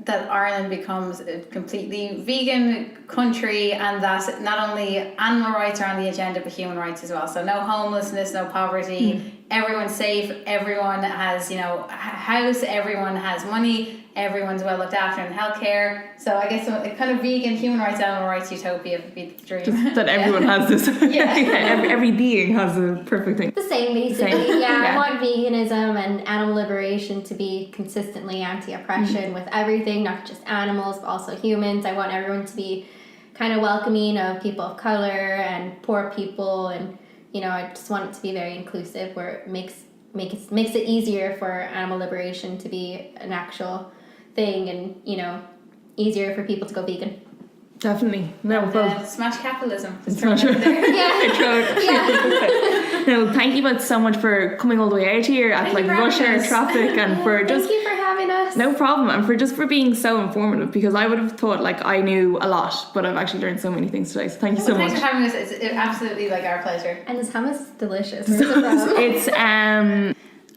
That Ireland becomes a completely vegan country, and that not only animal rights are on the agenda but human rights as well. So no homelessness, no poverty, everyone's safe, everyone has, you know, a house, everyone has money, everyone's well looked after in healthcare. So I guess a kind of vegan human rights, animal rights utopia would be the dream. Just that everyone has this. Every being has a perfect thing. The same, basically. I want veganism and animal liberation to be consistently anti-oppression with everything, not just animals, but also humans. I want everyone to be kind of welcoming of people of color and poor people, and, you know, I just want it to be very inclusive, where it makes it easier for animal liberation to be an actual thing, and, you know, easier for people to go vegan. Definitely. No, and, smash capitalism. Smash it. No, thank you both so much for coming all the way out here at like rush hour traffic, and for just thank you for having us. No problem, and for being so informative, because I would have thought like I knew a lot, but I've actually learned so many things today. So thank you so much. Thanks for having us. It's absolutely like our pleasure. And this hummus is delicious. It's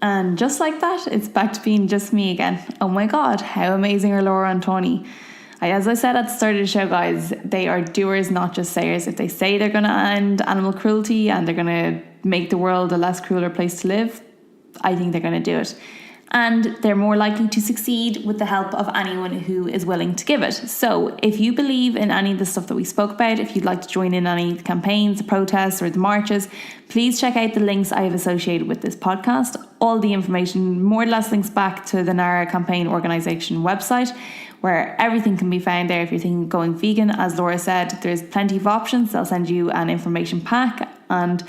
and just like that, it's back to being just me again. Oh my god, how amazing are Laura and Tawnie. As I said at the start of the show, guys, they are doers, not just sayers. If they say they're going to end animal cruelty and they're going to make the world a less crueler place to live, I think they're going to do it. And they're more likely to succeed with the help of anyone who is willing to give it. So if you believe in any of the stuff that we spoke about, if you'd like to join in any of the campaigns, the protests or the marches, please check out the links I have associated with this podcast. All the information more or less links back to the NARA campaign organisation website, where everything can be found there. If you're thinking of going vegan, as Laura said, there's plenty of options. They'll send you an information pack, and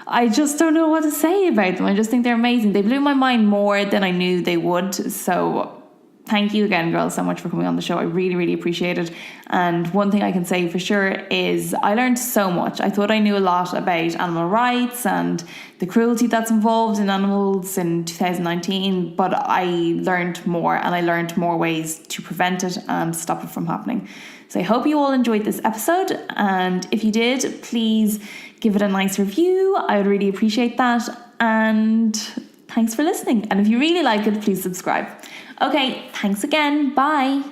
I just don't know what to say about them. I just think they're amazing. They blew my mind more than I knew they would. So thank you again, girls, so much for coming on the show. I really, really appreciate it. And one thing I can say for sure is I learned so much. I thought I knew a lot about animal rights and the cruelty that's involved in animals in 2019, but I learned more, and I learned more ways to prevent it and stop it from happening. So I hope you all enjoyed this episode, and if you did, please give it a nice review. I would really appreciate that, and thanks for listening. And if you really like it, please subscribe. Okay, thanks again. Bye.